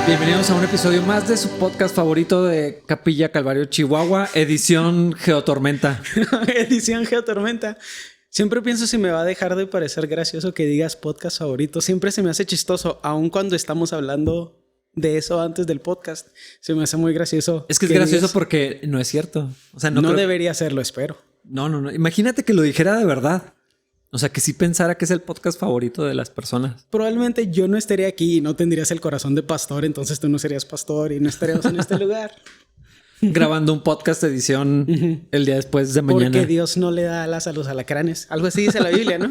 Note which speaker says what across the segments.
Speaker 1: Bienvenidos a un episodio más de su podcast favorito de Capilla Calvario, Chihuahua, edición Geotormenta.
Speaker 2: Edición Geotormenta. Siempre pienso si me va a dejar de parecer gracioso que digas podcast favorito. Siempre se me hace chistoso, aun cuando estamos hablando de eso antes del podcast. Se me hace muy gracioso.
Speaker 1: Es que es gracioso porque no es cierto. O sea,
Speaker 2: no debería serlo, espero.
Speaker 1: No. Imagínate que lo dijera de verdad. O sea, que sí pensara que es el podcast favorito de las personas.
Speaker 2: Probablemente yo no estaría aquí y no tendrías el corazón de pastor, entonces tú no serías pastor y no estaríamos en este lugar.
Speaker 1: Grabando un podcast edición el día después de mañana.
Speaker 2: Porque Dios no le da alas a los alacranes. Algo así dice la Biblia, ¿no?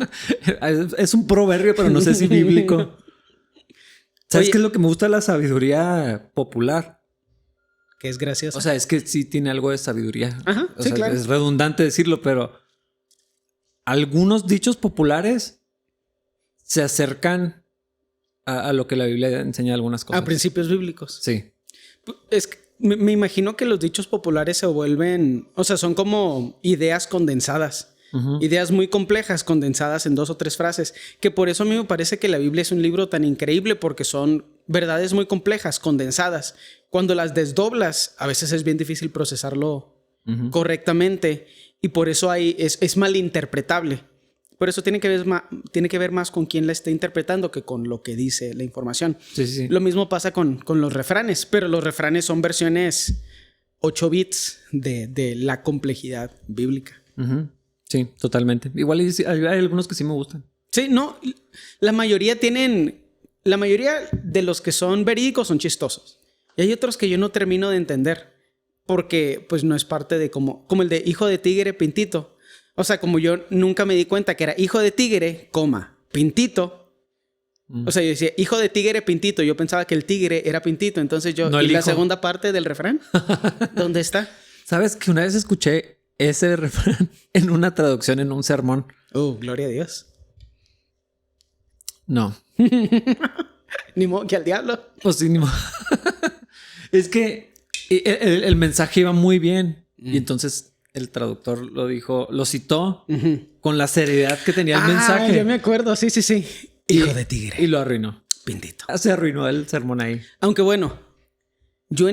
Speaker 1: Es un proverbio, pero no sé si bíblico. ¿Sabes qué es lo que me gusta de la sabiduría popular?
Speaker 2: Que es gracioso.
Speaker 1: O sea, es que sí tiene algo de sabiduría.
Speaker 2: Ajá,
Speaker 1: o
Speaker 2: sí,
Speaker 1: sea,
Speaker 2: claro.
Speaker 1: Es redundante decirlo, pero algunos dichos populares se acercan a lo que la Biblia enseña algunas cosas.
Speaker 2: A principios bíblicos.
Speaker 1: Sí.
Speaker 2: Es que me imagino que los dichos populares se vuelven, o sea, son como ideas condensadas. Ideas muy complejas condensadas en 2 o 3 frases, que por eso a mí me parece que la Biblia es un libro tan increíble, porque son verdades muy complejas, condensadas. Cuando las desdoblas, a veces es bien difícil procesarlo correctamente, y por eso es malinterpretable. Por eso tiene que ver más con quién la está interpretando que con lo que dice la información.
Speaker 1: Sí.
Speaker 2: Lo mismo pasa con los refranes, pero los refranes son versiones 8 bits de la complejidad bíblica.
Speaker 1: Sí, totalmente. Igual hay algunos que sí me gustan.
Speaker 2: Sí, no. La mayoría de los que son verídicos son chistosos. Y hay otros que yo no termino de entender. Porque pues no es parte de como el de hijo de tigre, pintito. O sea, como yo nunca me di cuenta que era hijo de tigre, pintito. O sea, yo decía hijo de tigre, pintito. Yo pensaba que el tigre era pintito. Entonces yo...
Speaker 1: No,
Speaker 2: ¿y
Speaker 1: el
Speaker 2: la
Speaker 1: hijo?
Speaker 2: segunda parte del refrán? ¿Dónde está?
Speaker 1: ¿Sabes que una vez escuché ese refrán en una traducción, en un sermón?
Speaker 2: Gloria a Dios.
Speaker 1: No.
Speaker 2: Ni modo que al diablo.
Speaker 1: Pues sí, ni modo. Es que el mensaje iba muy bien. Y entonces el traductor lo citó con la seriedad que tenía el mensaje.
Speaker 2: Ya me acuerdo. Sí. Hijo de tigre.
Speaker 1: Y lo arruinó.
Speaker 2: Pintito.
Speaker 1: Se arruinó el sermón ahí.
Speaker 2: Aunque bueno, yo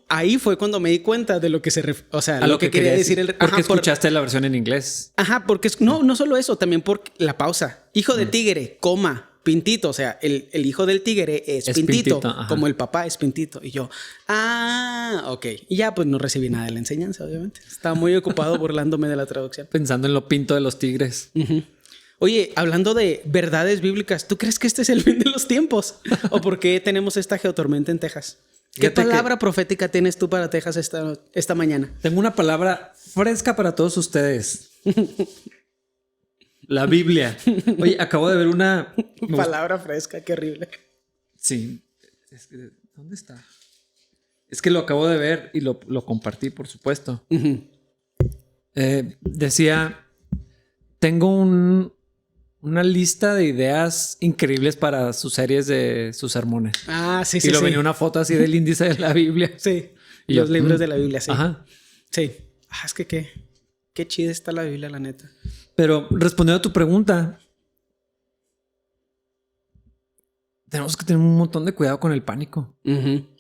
Speaker 2: ahí fue cuando me di cuenta de lo que o sea,
Speaker 1: A lo que
Speaker 2: quería decir el...
Speaker 1: Porque escuchaste la versión en inglés.
Speaker 2: Ajá, porque no solo eso, también por la pausa. Hijo de tigre, pintito. O sea, el hijo del tigre es pintito. Como el papá es pintito. Y yo, ok. Y ya pues no recibí nada de la enseñanza, obviamente. Estaba muy ocupado burlándome de la traducción.
Speaker 1: Pensando en lo pinto de los tigres.
Speaker 2: Oye, hablando de verdades bíblicas, ¿tú crees que este es el fin de los tiempos? ¿O por qué tenemos esta geotormenta en Texas? ¿Qué palabra profética tienes tú para Texas esta mañana?
Speaker 1: Tengo una palabra fresca para todos ustedes. La Biblia. Oye, acabo de ver una...
Speaker 2: Palabra fresca, qué horrible.
Speaker 1: Sí. ¿Dónde está? Es que lo acabo de ver y lo compartí, por supuesto. Decía, tengo una lista de ideas increíbles para sus series de sus sermones.
Speaker 2: Sí.
Speaker 1: Y venía una foto así del índice de la Biblia.
Speaker 2: Sí. Y los libros de la Biblia, sí.
Speaker 1: Ajá.
Speaker 2: Sí. Es que qué chida está la Biblia, la neta.
Speaker 1: Pero respondiendo a tu pregunta, tenemos que tener un montón de cuidado con el pánico.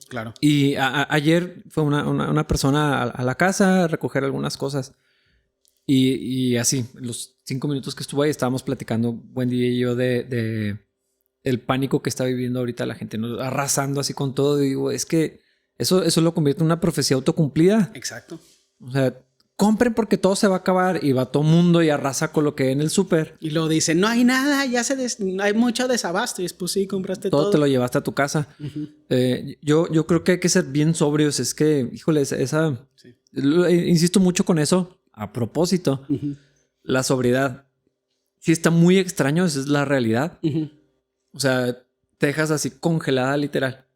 Speaker 2: Claro.
Speaker 1: Y ayer fue una persona a la casa a recoger algunas cosas. Y así, los 5 minutos que estuve ahí estábamos platicando, Wendy y yo, de el pánico que está viviendo ahorita la gente, ¿no? Arrasando así con todo. Y digo, es que eso lo convierte en una profecía autocumplida.
Speaker 2: Exacto.
Speaker 1: O sea, compren porque todo se va a acabar, y va todo mundo y arrasa con lo que hay en el súper.
Speaker 2: Y luego dicen, no hay nada, hay mucho desabasto. Y después sí, compraste todo.
Speaker 1: Te lo llevaste a tu casa. Yo creo que hay que ser bien sobrios. Es que, híjole, sí. Insisto mucho con eso. A propósito, la sobriedad. Sí está muy extraño, esa es la realidad. O sea, te dejas así congelada, literal.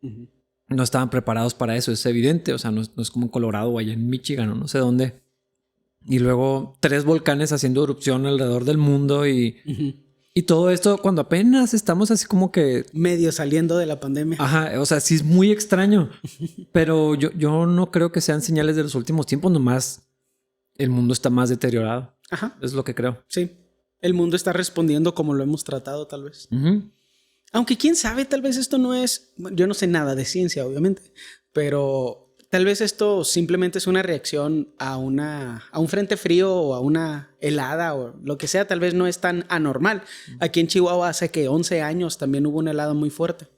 Speaker 1: No estaban preparados para eso, es evidente. O sea, no es como en Colorado o allá en Michigan o no sé dónde. Y luego 3 volcanes haciendo erupción alrededor del mundo y todo esto cuando apenas estamos así como que...
Speaker 2: medio saliendo de la pandemia.
Speaker 1: Ajá, o sea, sí es muy extraño. Pero yo no creo que sean señales de los últimos tiempos, nomás el mundo está más deteriorado. Ajá. Es lo que creo.
Speaker 2: Sí. El mundo está respondiendo como lo hemos tratado, tal vez. Aunque quién sabe, tal vez esto no es... Yo no sé nada de ciencia, obviamente, pero tal vez esto simplemente es una reacción a un frente frío o a una helada o lo que sea. Tal vez no es tan anormal. Aquí en Chihuahua hace que 11 años también hubo una helada muy fuerte.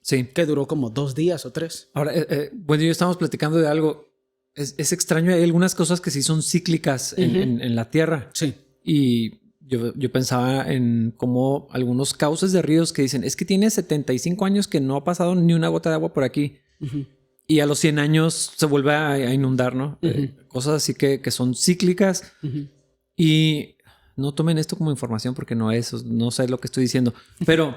Speaker 1: Sí.
Speaker 2: Que duró como 2 días o 3.
Speaker 1: Ahora, bueno, yo estamos platicando de algo. Es extraño, hay algunas cosas que sí son cíclicas en la Tierra.
Speaker 2: Sí.
Speaker 1: Y yo pensaba en cómo algunos cauces de ríos que dicen, es que tiene 75 años que no ha pasado ni una gota de agua por aquí. Y a los 100 años se vuelve a inundar, ¿no? Cosas así que son cíclicas. Y no tomen esto como información porque no sé lo que estoy diciendo. Pero,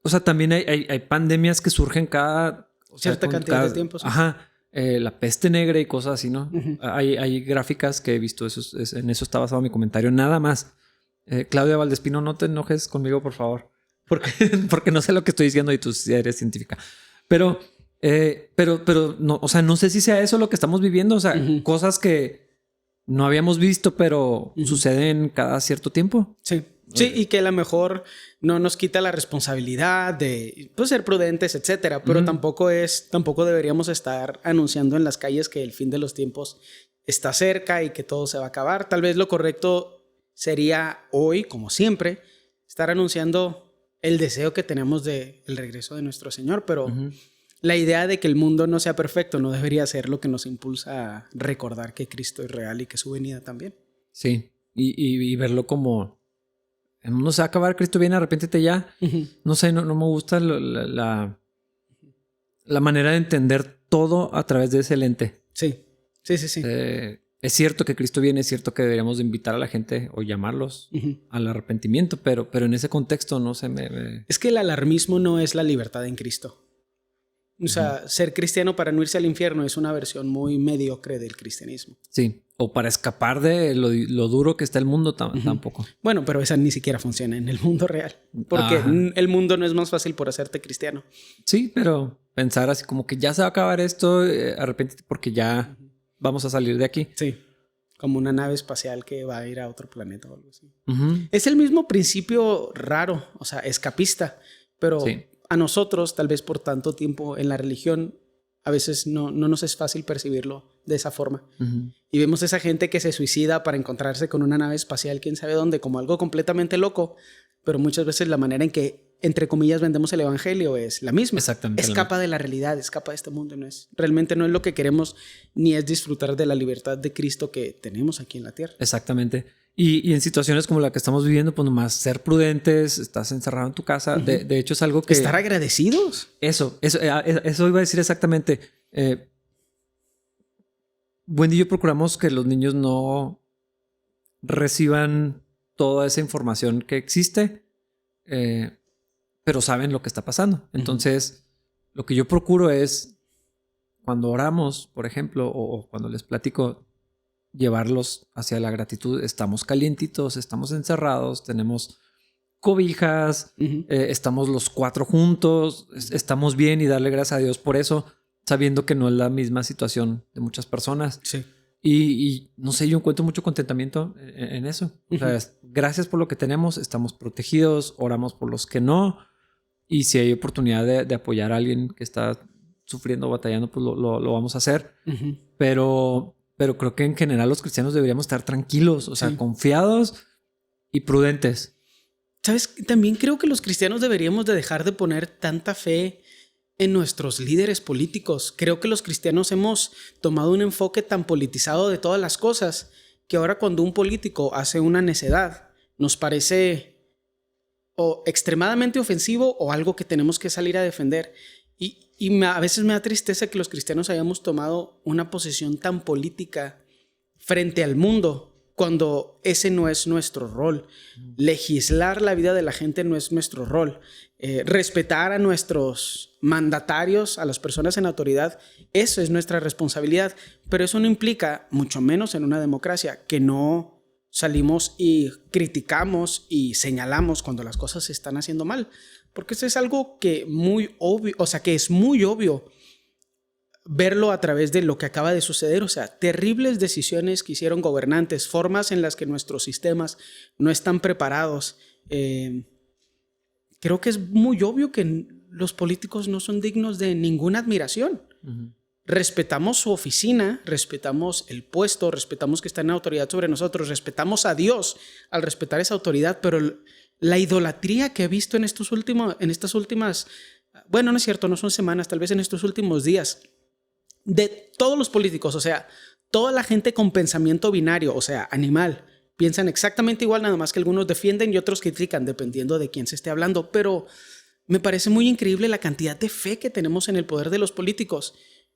Speaker 1: o sea, también hay pandemias que surgen cada...
Speaker 2: Cierta cantidad de tiempo. Sí.
Speaker 1: Ajá. La peste negra y cosas así, ¿no? Hay gráficas que he visto. En eso está basado mi comentario. Nada más. Claudia Valdespino, no te enojes conmigo, por favor. Porque no sé lo que estoy diciendo y tú sí eres científica. Pero no, o sea, no sé si sea eso lo que estamos viviendo. O sea, cosas que no habíamos visto, pero suceden cada cierto tiempo.
Speaker 2: Sí. Sí, y que a lo mejor no nos quita la responsabilidad de pues, ser prudentes, etcétera. Pero tampoco deberíamos estar anunciando en las calles que el fin de los tiempos está cerca y que todo se va a acabar. Tal vez lo correcto sería hoy, como siempre, estar anunciando el deseo que tenemos del regreso de nuestro Señor. Pero la idea de que el mundo no sea perfecto no debería ser lo que nos impulsa a recordar que Cristo es real y que su venida también.
Speaker 1: Sí, y verlo como... El mundo se va a acabar, Cristo viene, arrepiéntete ya. No sé, no me gusta la manera de entender todo a través de ese lente.
Speaker 2: Sí.
Speaker 1: Es cierto que Cristo viene, es cierto que deberíamos de invitar a la gente o llamarlos al arrepentimiento, pero en ese contexto no sé,
Speaker 2: Es que el alarmismo no es la libertad en Cristo. O sea, ser cristiano para no irse al infierno es una versión muy mediocre del cristianismo.
Speaker 1: Sí, o para escapar de lo duro que está el mundo tampoco.
Speaker 2: Bueno, pero esa ni siquiera funciona en el mundo real. Porque el mundo no es más fácil por hacerte cristiano.
Speaker 1: Sí, pero pensar así como que ya se va a acabar esto, arrepiéntete porque ya vamos a salir de aquí.
Speaker 2: Sí, como una nave espacial que va a ir a otro planeta o algo así. Es el mismo principio raro, o sea, escapista, pero... Sí. A nosotros, tal vez por tanto tiempo en la religión, a veces no nos es fácil percibirlo de esa forma. Y vemos esa gente que se suicida para encontrarse con una nave espacial, quién sabe dónde, como algo completamente loco. Pero muchas veces la manera en que, entre comillas, vendemos el evangelio es la misma.
Speaker 1: Exactamente.
Speaker 2: Escapa de la realidad, escapa de este mundo. Realmente no es lo que queremos, ni es disfrutar de la libertad de Cristo que tenemos aquí en la tierra.
Speaker 1: Exactamente. Y en situaciones como la que estamos viviendo, pues nomás ser prudentes, estás encerrado en tu casa. De hecho, es algo que...
Speaker 2: Estar agradecidos.
Speaker 1: Eso iba a decir exactamente. Wendy y yo procuramos que los niños no reciban toda esa información que existe, pero saben lo que está pasando. Entonces, lo que yo procuro es, cuando oramos, por ejemplo, o cuando les platico, llevarlos hacia la gratitud. Estamos calientitos, estamos encerrados, tenemos cobijas, estamos los 4 juntos, estamos bien y darle gracias a Dios por eso, sabiendo que no es la misma situación de muchas personas.
Speaker 2: Sí.
Speaker 1: Y no sé, yo encuentro mucho contentamiento en eso. O sea, gracias por lo que tenemos, estamos protegidos, oramos por los que no. Y si hay oportunidad de apoyar a alguien que está sufriendo o batallando, pues lo vamos a hacer. Pero creo que en general los cristianos deberíamos estar tranquilos, o sea, confiados y prudentes.
Speaker 2: ¿Sabes? También creo que los cristianos deberíamos de dejar de poner tanta fe en nuestros líderes políticos. Creo que los cristianos hemos tomado un enfoque tan politizado de todas las cosas que ahora cuando un político hace una necedad nos parece o extremadamente ofensivo o algo que tenemos que salir a defender. Y a veces me da tristeza que los cristianos hayamos tomado una posición tan política frente al mundo cuando ese no es nuestro rol. Legislar la vida de la gente no es nuestro rol. Respetar a nuestros mandatarios, a las personas en autoridad, eso es nuestra responsabilidad. Pero eso no implica, mucho menos en una democracia, que no salimos y criticamos y señalamos cuando las cosas se están haciendo mal. Porque eso es algo que muy obvio, o sea, que es muy obvio verlo a través de lo que acaba de suceder. O sea, terribles decisiones que hicieron gobernantes, formas en las que nuestros sistemas no están preparados, creo que es muy obvio que los políticos no son dignos de ninguna admiración. Respetamos su oficina, respetamos el puesto, respetamos que está en autoridad sobre nosotros, respetamos a Dios al respetar esa autoridad, pero la idolatría que he visto en estas últimas, bueno, no es cierto, no son semanas, tal vez en estos últimos días, de todos los políticos, o sea, toda la gente con pensamiento binario, o sea, animal, piensan exactamente igual, nada más que algunos defienden y otros critican, dependiendo de quién se esté hablando, pero me parece muy increíble la cantidad de fe que tenemos en el poder de los políticos.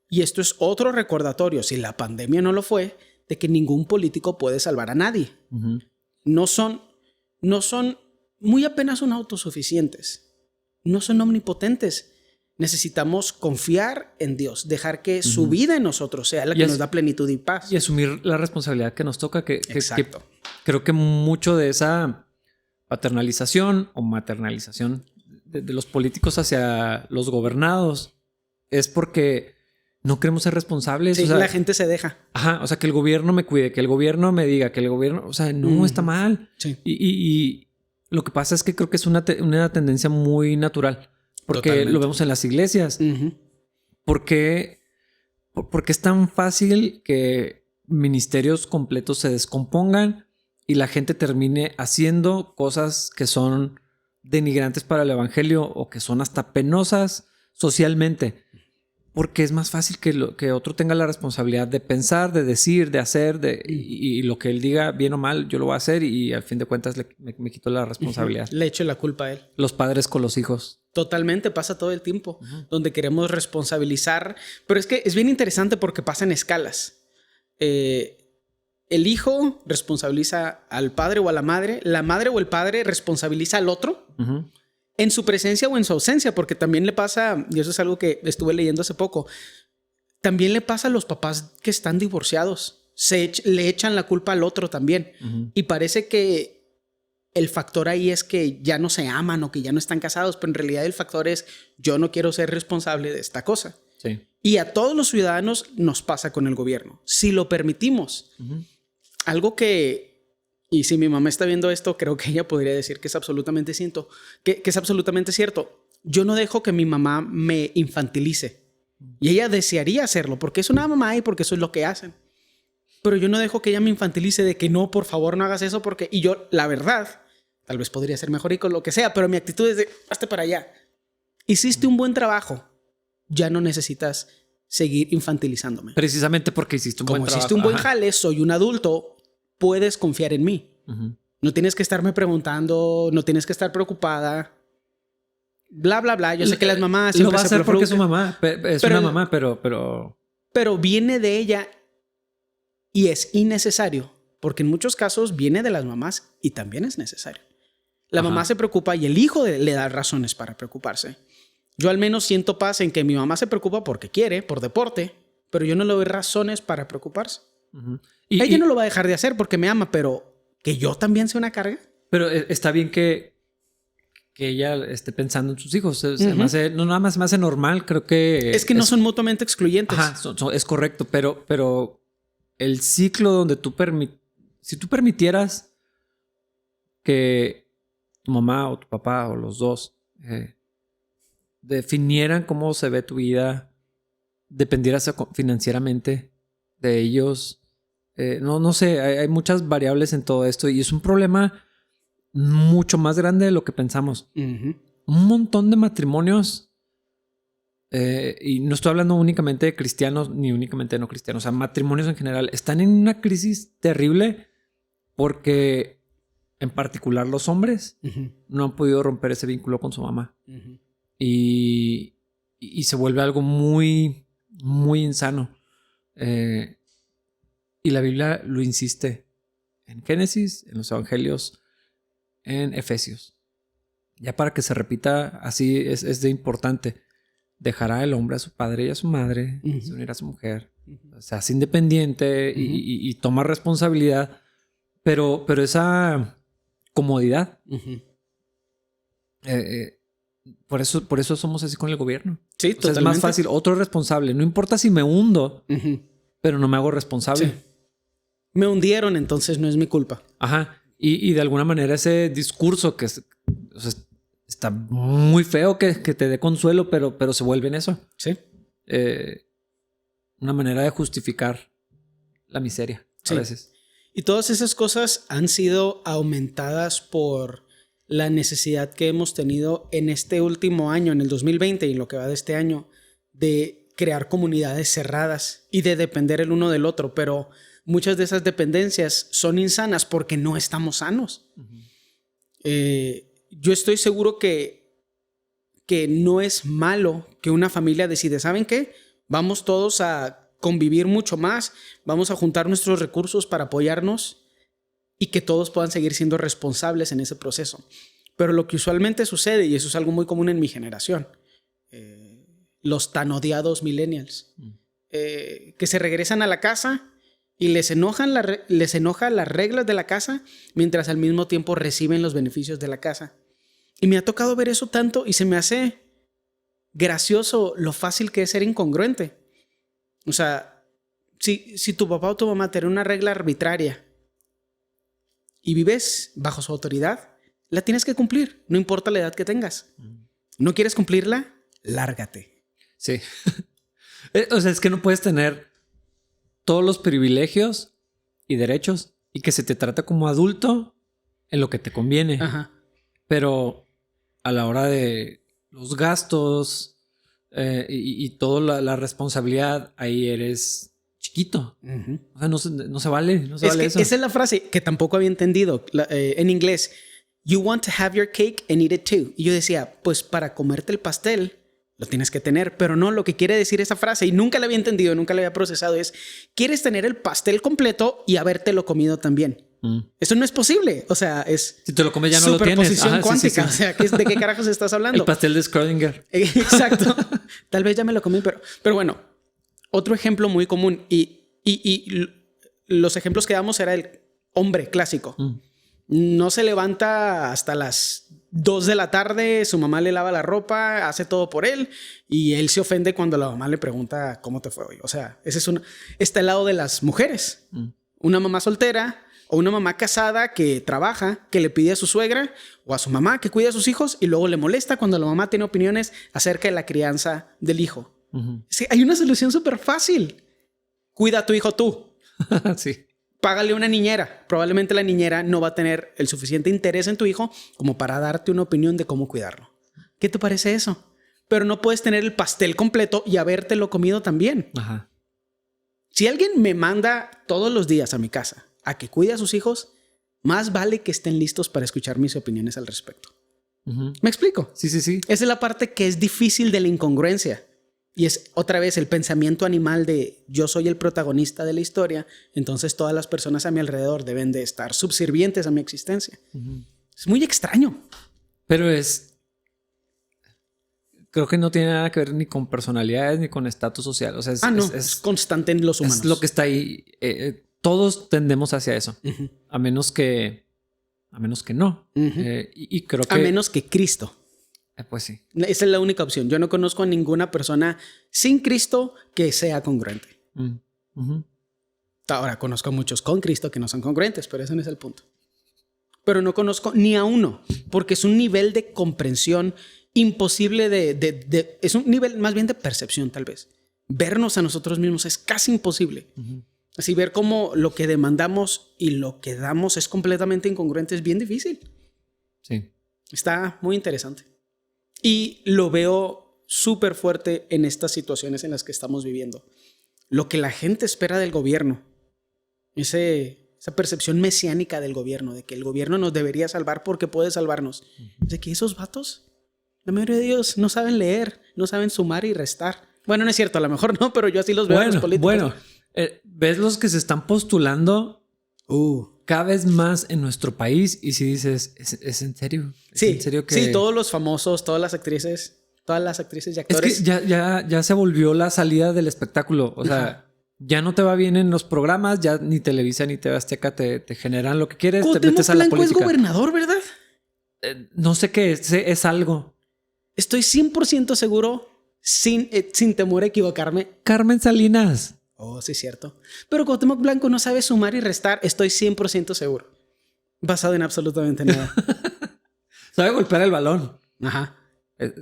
Speaker 2: Y esto es otro recordatorio, si la pandemia no lo fue, de que ningún político puede salvar a nadie. No son muy apenas son autosuficientes, no son omnipotentes. Necesitamos confiar en Dios, dejar que su vida en nosotros sea la que nos da plenitud y paz.
Speaker 1: Y asumir la responsabilidad que nos toca, que creo que mucho de esa paternalización o maternalización de los políticos hacia los gobernados es porque no queremos ser responsables.
Speaker 2: Sí,
Speaker 1: o sea,
Speaker 2: la gente se deja.
Speaker 1: Ajá, o sea, que el gobierno me cuide, que el gobierno me diga, que el gobierno... O sea, no está mal.
Speaker 2: Sí.
Speaker 1: Y lo que pasa es que creo que es una tendencia muy natural. Porque
Speaker 2: Totalmente.
Speaker 1: lo vemos en las iglesias. Porque es tan fácil que ministerios completos se descompongan y la gente termine haciendo cosas que son denigrantes para el evangelio o que son hasta penosas socialmente. Porque es más fácil que otro tenga la responsabilidad de pensar, de decir, de hacer, y lo que él diga, bien o mal, yo lo voy a hacer y al fin de cuentas me quito la responsabilidad.
Speaker 2: Le echo la culpa a él.
Speaker 1: Los padres con los hijos.
Speaker 2: Totalmente, pasa todo el tiempo, donde queremos responsabilizar. Pero es que es bien interesante porque pasa en escalas. El hijo responsabiliza al padre o a la madre o el padre responsabiliza al otro. En su presencia o en su ausencia, porque también le pasa, y eso es algo que estuve leyendo hace poco, también le pasa a los papás que están divorciados. Le echan la culpa al otro también. Y parece que el factor ahí es que ya no se aman o que ya no están casados, pero en realidad el factor es yo no quiero ser responsable de esta cosa.
Speaker 1: Sí.
Speaker 2: Y a todos los ciudadanos nos pasa con el gobierno. Si lo permitimos, algo que... Y si mi mamá está viendo esto, creo que ella podría decir que es absolutamente cierto. Que es absolutamente cierto. Yo no dejo que mi mamá me infantilice. Y ella desearía hacerlo porque es una mamá y porque eso es lo que hacen. Pero yo no dejo que ella me infantilice de que no, por favor, no hagas eso porque... Y yo, la verdad, tal vez podría ser mejor y con lo que sea, pero mi actitud es de, hazte para allá. Hiciste un buen trabajo. Ya no necesitas seguir infantilizándome.
Speaker 1: Precisamente porque hiciste un buen trabajo.
Speaker 2: Como hiciste un buen jale, soy un adulto... puedes confiar en mí. No tienes que estarme preguntando, no tienes que estar preocupada. Bla, bla, bla. Yo sé que las mamás...
Speaker 1: Lo va a hacer porque es su mamá. Es una mamá, pero...
Speaker 2: Pero viene de ella y es innecesario. Porque en muchos casos viene de las mamás y también es necesario. La mamá se preocupa y el hijo le da razones para preocuparse. Yo al menos siento paz en que mi mamá se preocupa porque quiere, por deporte, pero yo no le doy razones para preocuparse. Ella no lo va a dejar de hacer porque me ama, pero que yo también sea una carga. Pero
Speaker 1: está bien que ella esté pensando en sus hijos. No nada más me hace normal, creo que...
Speaker 2: Es que no son mutuamente excluyentes.
Speaker 1: Es correcto, pero el ciclo donde si tú permitieras que tu mamá o tu papá o los dos definieran cómo se ve tu vida, dependieras financieramente de ellos... no sé, hay muchas variables en todo esto y es un problema mucho más grande de lo que pensamos. Un montón de matrimonios, y no estoy hablando únicamente de cristianos ni únicamente de no cristianos, o sea, matrimonios en general, están en una crisis terrible porque en particular los hombres no han podido romper ese vínculo con su mamá. Y se vuelve algo muy, muy insano. Y la Biblia lo insiste en Génesis, en los Evangelios, en Efesios. Ya para que se repita, así es de importante. Dejará el hombre a su padre y a su madre, se unirá a su mujer. Se hace independiente y toma responsabilidad. Pero esa comodidad, por eso somos así con el gobierno.
Speaker 2: Sí,
Speaker 1: totalmente. Es más fácil, otro responsable. No importa si me hundo, pero no me hago responsable.
Speaker 2: Sí. Me hundieron, entonces no es mi culpa.
Speaker 1: Y de alguna manera ese discurso que está muy feo que te dé consuelo, pero se vuelve en eso.
Speaker 2: Sí.
Speaker 1: Una manera de justificar la miseria a veces.
Speaker 2: Y todas esas cosas han sido aumentadas por la necesidad que hemos tenido en este último año, en el 2020 y en lo que va de este año, de crear comunidades cerradas y de depender el uno del otro. Pero muchas de esas dependencias son insanas porque no estamos sanos. Yo estoy seguro que no es malo que una familia decide, ¿saben qué? Vamos todos a convivir mucho más, vamos a juntar nuestros recursos para apoyarnos y que todos puedan seguir siendo responsables en ese proceso. Pero lo que usualmente sucede, y eso es algo muy común en mi generación, los tan odiados millennials, que se regresan a la casa y les enoja las reglas de la casa mientras al mismo tiempo reciben los beneficios de la casa. Y me ha tocado ver eso tanto y se me hace gracioso lo fácil que es ser incongruente. O sea, si tu papá o tu mamá tiene una regla arbitraria y vives bajo su autoridad, la tienes que cumplir, no importa la edad que tengas. ¿No quieres cumplirla? Lárgate.
Speaker 1: Sí. O sea, es que no puedes tener todos los privilegios y derechos y que se te trata como adulto en lo que te conviene.
Speaker 2: Ajá.
Speaker 1: Pero a la hora de los gastos y toda la responsabilidad, ahí eres chiquito. O sea, no se vale. No se vale eso.
Speaker 2: Esa es la frase que tampoco había entendido en inglés. You want to have your cake and eat it too. Y yo decía, pues para comerte el pastel lo tienes que tener, pero no, lo que quiere decir esa frase, y nunca la había entendido, nunca la había procesado, es quieres tener el pastel completo y habértelo comido también. Eso no es posible. O sea, es...
Speaker 1: Si te lo comes ya no lo tienes.
Speaker 2: Superposición cuántica. Sí. O sea, ¿de qué carajos estás hablando?
Speaker 1: El pastel de Schrödinger.
Speaker 2: Exacto. Tal vez ya me lo comí, pero bueno. Otro ejemplo muy común y los ejemplos que damos era el hombre clásico. No se levanta hasta las 2 de la tarde, su mamá le lava la ropa, hace todo por él y él se ofende cuando la mamá le pregunta cómo te fue hoy. O sea, ese es está el lado de las mujeres. Una mamá soltera o una mamá casada que trabaja, que le pide a su suegra o a su mamá que cuide a sus hijos y luego le molesta cuando la mamá tiene opiniones acerca de la crianza del hijo. Sí, hay una solución súper fácil. Cuida a tu hijo tú.
Speaker 1: Sí.
Speaker 2: Págale una niñera. Probablemente la niñera no va a tener el suficiente interés en tu hijo como para darte una opinión de cómo cuidarlo. ¿Qué te parece eso? Pero no puedes tener el pastel completo y habértelo comido también. Ajá. Si alguien me manda todos los días a mi casa a que cuide a sus hijos, más vale que estén listos para escuchar mis opiniones al respecto. ¿Me explico?
Speaker 1: Sí.
Speaker 2: Esa es la parte que es difícil de la incongruencia. Y es otra vez el pensamiento animal de yo soy el protagonista de la historia, entonces todas las personas a mi alrededor deben de estar subservientes a mi existencia. Es muy extraño.
Speaker 1: Pero creo que no tiene nada que ver ni con personalidades ni con estatus social. O sea,
Speaker 2: es constante en los humanos.
Speaker 1: Es lo que está ahí. Todos tendemos hacia eso. A menos que no. Y creo que...
Speaker 2: A menos que Cristo.
Speaker 1: Pues sí.
Speaker 2: Esa es la única opción. Yo no conozco a ninguna persona sin Cristo que sea congruente. Ahora conozco a muchos con Cristo que no son congruentes, pero ese no es el punto. Pero no conozco ni a uno, porque es un nivel de comprensión imposible es un nivel más bien de percepción, tal vez. Vernos a nosotros mismos es casi imposible. Así ver cómo lo que demandamos y lo que damos es completamente incongruente es bien difícil.
Speaker 1: Sí.
Speaker 2: Está muy interesante. Y lo veo súper fuerte en estas situaciones en las que estamos viviendo. Lo que la gente espera del gobierno, esa percepción mesiánica del gobierno, de que el gobierno nos debería salvar porque puede salvarnos. De que esos vatos, la mayoría de ellos no saben leer, no saben sumar y restar. Bueno, no es cierto, a lo mejor no, pero yo así los veo a los políticos.
Speaker 1: Bueno, ves los que se están postulando cada vez más en nuestro país y si dices, ¿es en serio?
Speaker 2: Sí,
Speaker 1: ¿en serio que...
Speaker 2: sí, todos los famosos, todas las actrices y actores.
Speaker 1: Es que ya se volvió la salida del espectáculo. O sea, ya no te va bien en los programas, ya ni Televisa ni TV Azteca te generan lo que quieres, te metes a la política.
Speaker 2: Es gobernador, ¿verdad?
Speaker 1: No sé qué es algo.
Speaker 2: Estoy 100% seguro, sin temor a equivocarme.
Speaker 1: Carmen Salinas.
Speaker 2: Oh, sí, es cierto. Pero Cuauhtémoc Blanco no sabe sumar y restar, estoy 100% seguro. Basado en absolutamente nada.
Speaker 1: Sabe golpear el balón.
Speaker 2: Ajá.
Speaker 1: Eh,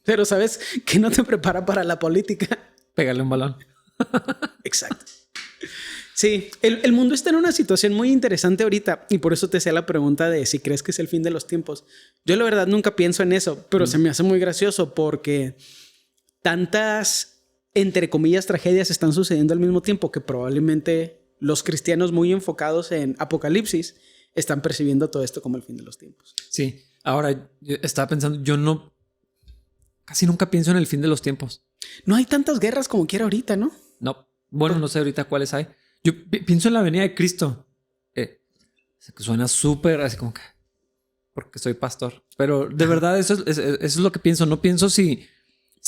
Speaker 2: Pero ¿sabes que no te prepara para la política?
Speaker 1: Pégale un balón.
Speaker 2: Exacto. Sí, el mundo está en una situación muy interesante ahorita y por eso te hacía la pregunta de si crees que es el fin de los tiempos. Yo la verdad nunca pienso en eso, pero se me hace muy gracioso porque tantas, entre comillas, tragedias están sucediendo al mismo tiempo que probablemente los cristianos muy enfocados en Apocalipsis están percibiendo todo esto como el fin de los tiempos.
Speaker 1: Sí, ahora yo estaba pensando, casi nunca pienso en el fin de los tiempos.
Speaker 2: No hay tantas guerras como quiera ahorita, ¿no?
Speaker 1: No, bueno, no sé ahorita cuáles hay. Yo pienso en la venida de Cristo. Que suena súper así como que porque soy pastor. Pero de verdad eso es lo que pienso. No pienso si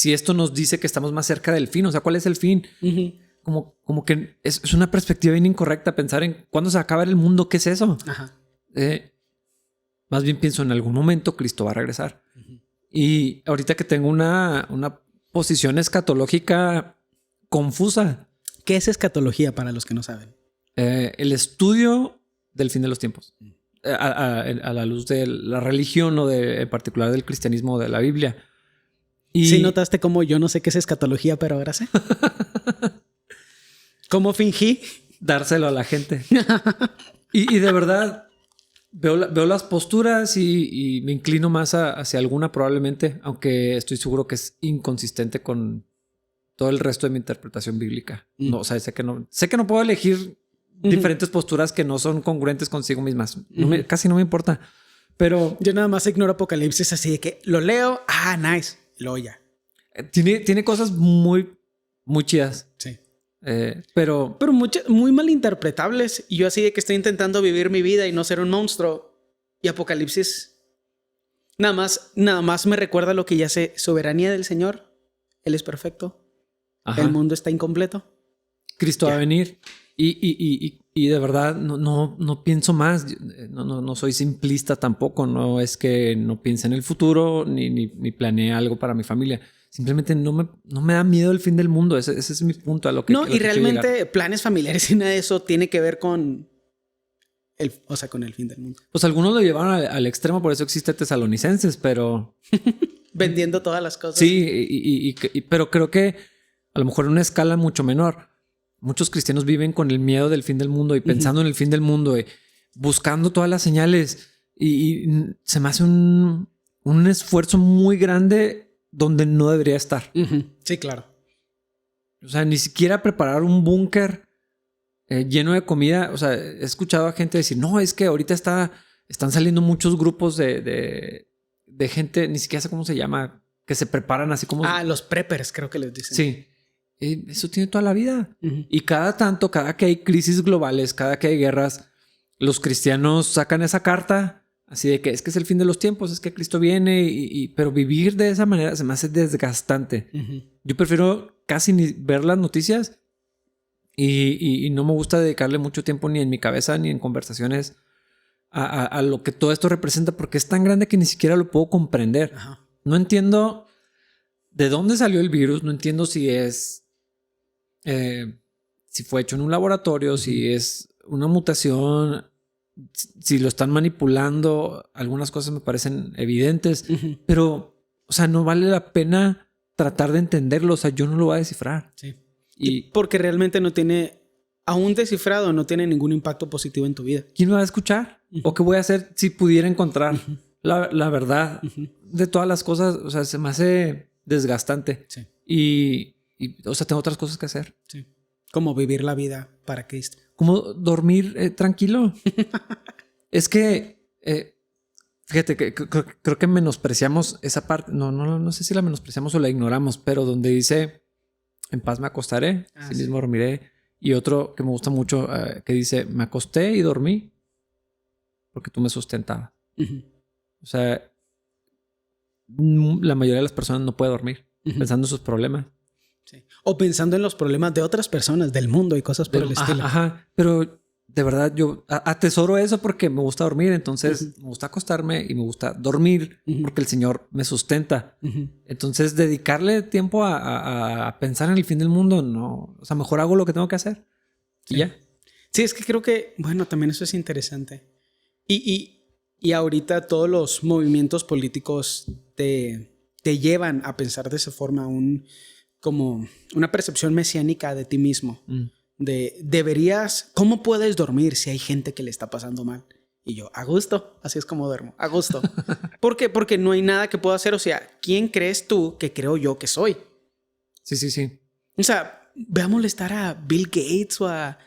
Speaker 1: esto nos dice que estamos más cerca del fin. O sea, ¿cuál es el fin? Como que es una perspectiva bien incorrecta pensar en cuándo se va a acabar el mundo. ¿Qué es eso?
Speaker 2: Ajá.
Speaker 1: Más bien pienso en algún momento Cristo va a regresar. Y ahorita que tengo una posición escatológica confusa.
Speaker 2: ¿Qué es escatología para los que no saben?
Speaker 1: El estudio del fin de los tiempos. A la luz de la religión o en particular del cristianismo o de la Biblia. Y
Speaker 2: ¿Sí notaste cómo yo no sé qué es escatología, pero ahora sé? ¿Cómo fingí?
Speaker 1: Dárselo a la gente. y de verdad veo las posturas y me inclino más hacia alguna probablemente, aunque estoy seguro que es inconsistente con todo el resto de mi interpretación bíblica. No, o sea, sé que no puedo elegir diferentes posturas que no son congruentes consigo mismas. Casi no me importa. Pero
Speaker 2: yo nada más ignoro Apocalipsis así de que lo leo. Ah, nice. Luego ya.
Speaker 1: Tiene cosas muy, muy chidas.
Speaker 2: Sí.
Speaker 1: Pero
Speaker 2: muy mal interpretables. Y yo así de que estoy intentando vivir mi vida y no ser un monstruo. Y Apocalipsis nada más me recuerda lo que ya sé. Soberanía del Señor. Él es perfecto. Ajá. El mundo está incompleto.
Speaker 1: Cristo va a venir. Y de verdad no pienso más. No soy simplista tampoco. No es que no piense en el futuro ni planee algo para mi familia. Simplemente no me da miedo el fin del mundo. Ese es mi punto a lo que
Speaker 2: y realmente planes familiares y nada de eso tiene que ver con con el fin del mundo.
Speaker 1: Pues algunos lo llevaron al extremo, por eso existe Tesalonicenses, pero
Speaker 2: vendiendo todas las cosas.
Speaker 1: Sí, pero creo que a lo mejor en una escala mucho menor. Muchos cristianos viven con el miedo del fin del mundo y pensando en el fin del mundo y buscando todas las señales. Y se me hace un esfuerzo muy grande donde no debería estar.
Speaker 2: Sí, claro.
Speaker 1: O sea, ni siquiera preparar un búnker lleno de comida. O sea, he escuchado a gente decir, no, es que ahorita están saliendo muchos grupos de gente, ni siquiera sé cómo se llama, que se preparan así como...
Speaker 2: los preppers creo que les dicen.
Speaker 1: Sí. Eso tiene toda la vida. Y cada que hay crisis globales, cada que hay guerras, los cristianos sacan esa carta así de que es el fin de los tiempos, es que Cristo viene, pero vivir de esa manera se me hace desgastante. Yo prefiero casi ni ver las noticias y no me gusta dedicarle mucho tiempo ni en mi cabeza ni en conversaciones a lo que todo esto representa porque es tan grande que ni siquiera lo puedo comprender. Ajá. No entiendo de dónde salió el virus, no entiendo si fue hecho en un laboratorio, si es una mutación, si lo están manipulando. Algunas cosas me parecen evidentes, pero, o sea, no vale la pena tratar de entenderlo. O sea, yo no lo voy a descifrar.
Speaker 2: Sí. Y porque realmente no tiene, aún descifrado, no tiene ningún impacto positivo en tu vida.
Speaker 1: ¿Quién me va a escuchar? ¿O qué voy a hacer si pudiera encontrar la verdad de todas las cosas? O sea, se me hace desgastante.
Speaker 2: Sí.
Speaker 1: Y, o sea, tengo otras cosas que hacer.
Speaker 2: Sí. Como vivir la vida para Cristo.
Speaker 1: Como dormir tranquilo. Es que, fíjate, que creo que menospreciamos esa parte. No sé si la menospreciamos o la ignoramos, pero donde dice, en paz me acostaré, así mismo dormiré. Y otro que me gusta mucho, que dice, me acosté y dormí porque tú me sustentabas. O sea, la mayoría de las personas no puede dormir pensando en sus problemas.
Speaker 2: Sí. O pensando en los problemas de otras personas, del mundo y cosas por el estilo.
Speaker 1: Ajá, pero de verdad yo atesoro eso porque me gusta dormir. Entonces me gusta acostarme y me gusta dormir porque el Señor me sustenta. Entonces dedicarle tiempo a pensar en el fin del mundo, no. O sea, mejor hago lo que tengo que hacer.
Speaker 2: Sí.
Speaker 1: Y ya.
Speaker 2: Sí, es que creo que, bueno, también eso es interesante. Y Y ahorita todos los movimientos políticos te llevan a pensar de esa forma como una percepción mesiánica de ti mismo. ¿Cómo puedes dormir si hay gente que le está pasando mal? Y yo, a gusto, así es como duermo, a gusto. ¿Por qué? Porque no hay nada que pueda hacer. O sea, ¿quién crees tú que creo yo que soy?
Speaker 1: Sí.
Speaker 2: O sea, ve a molestar a Bill Gates o a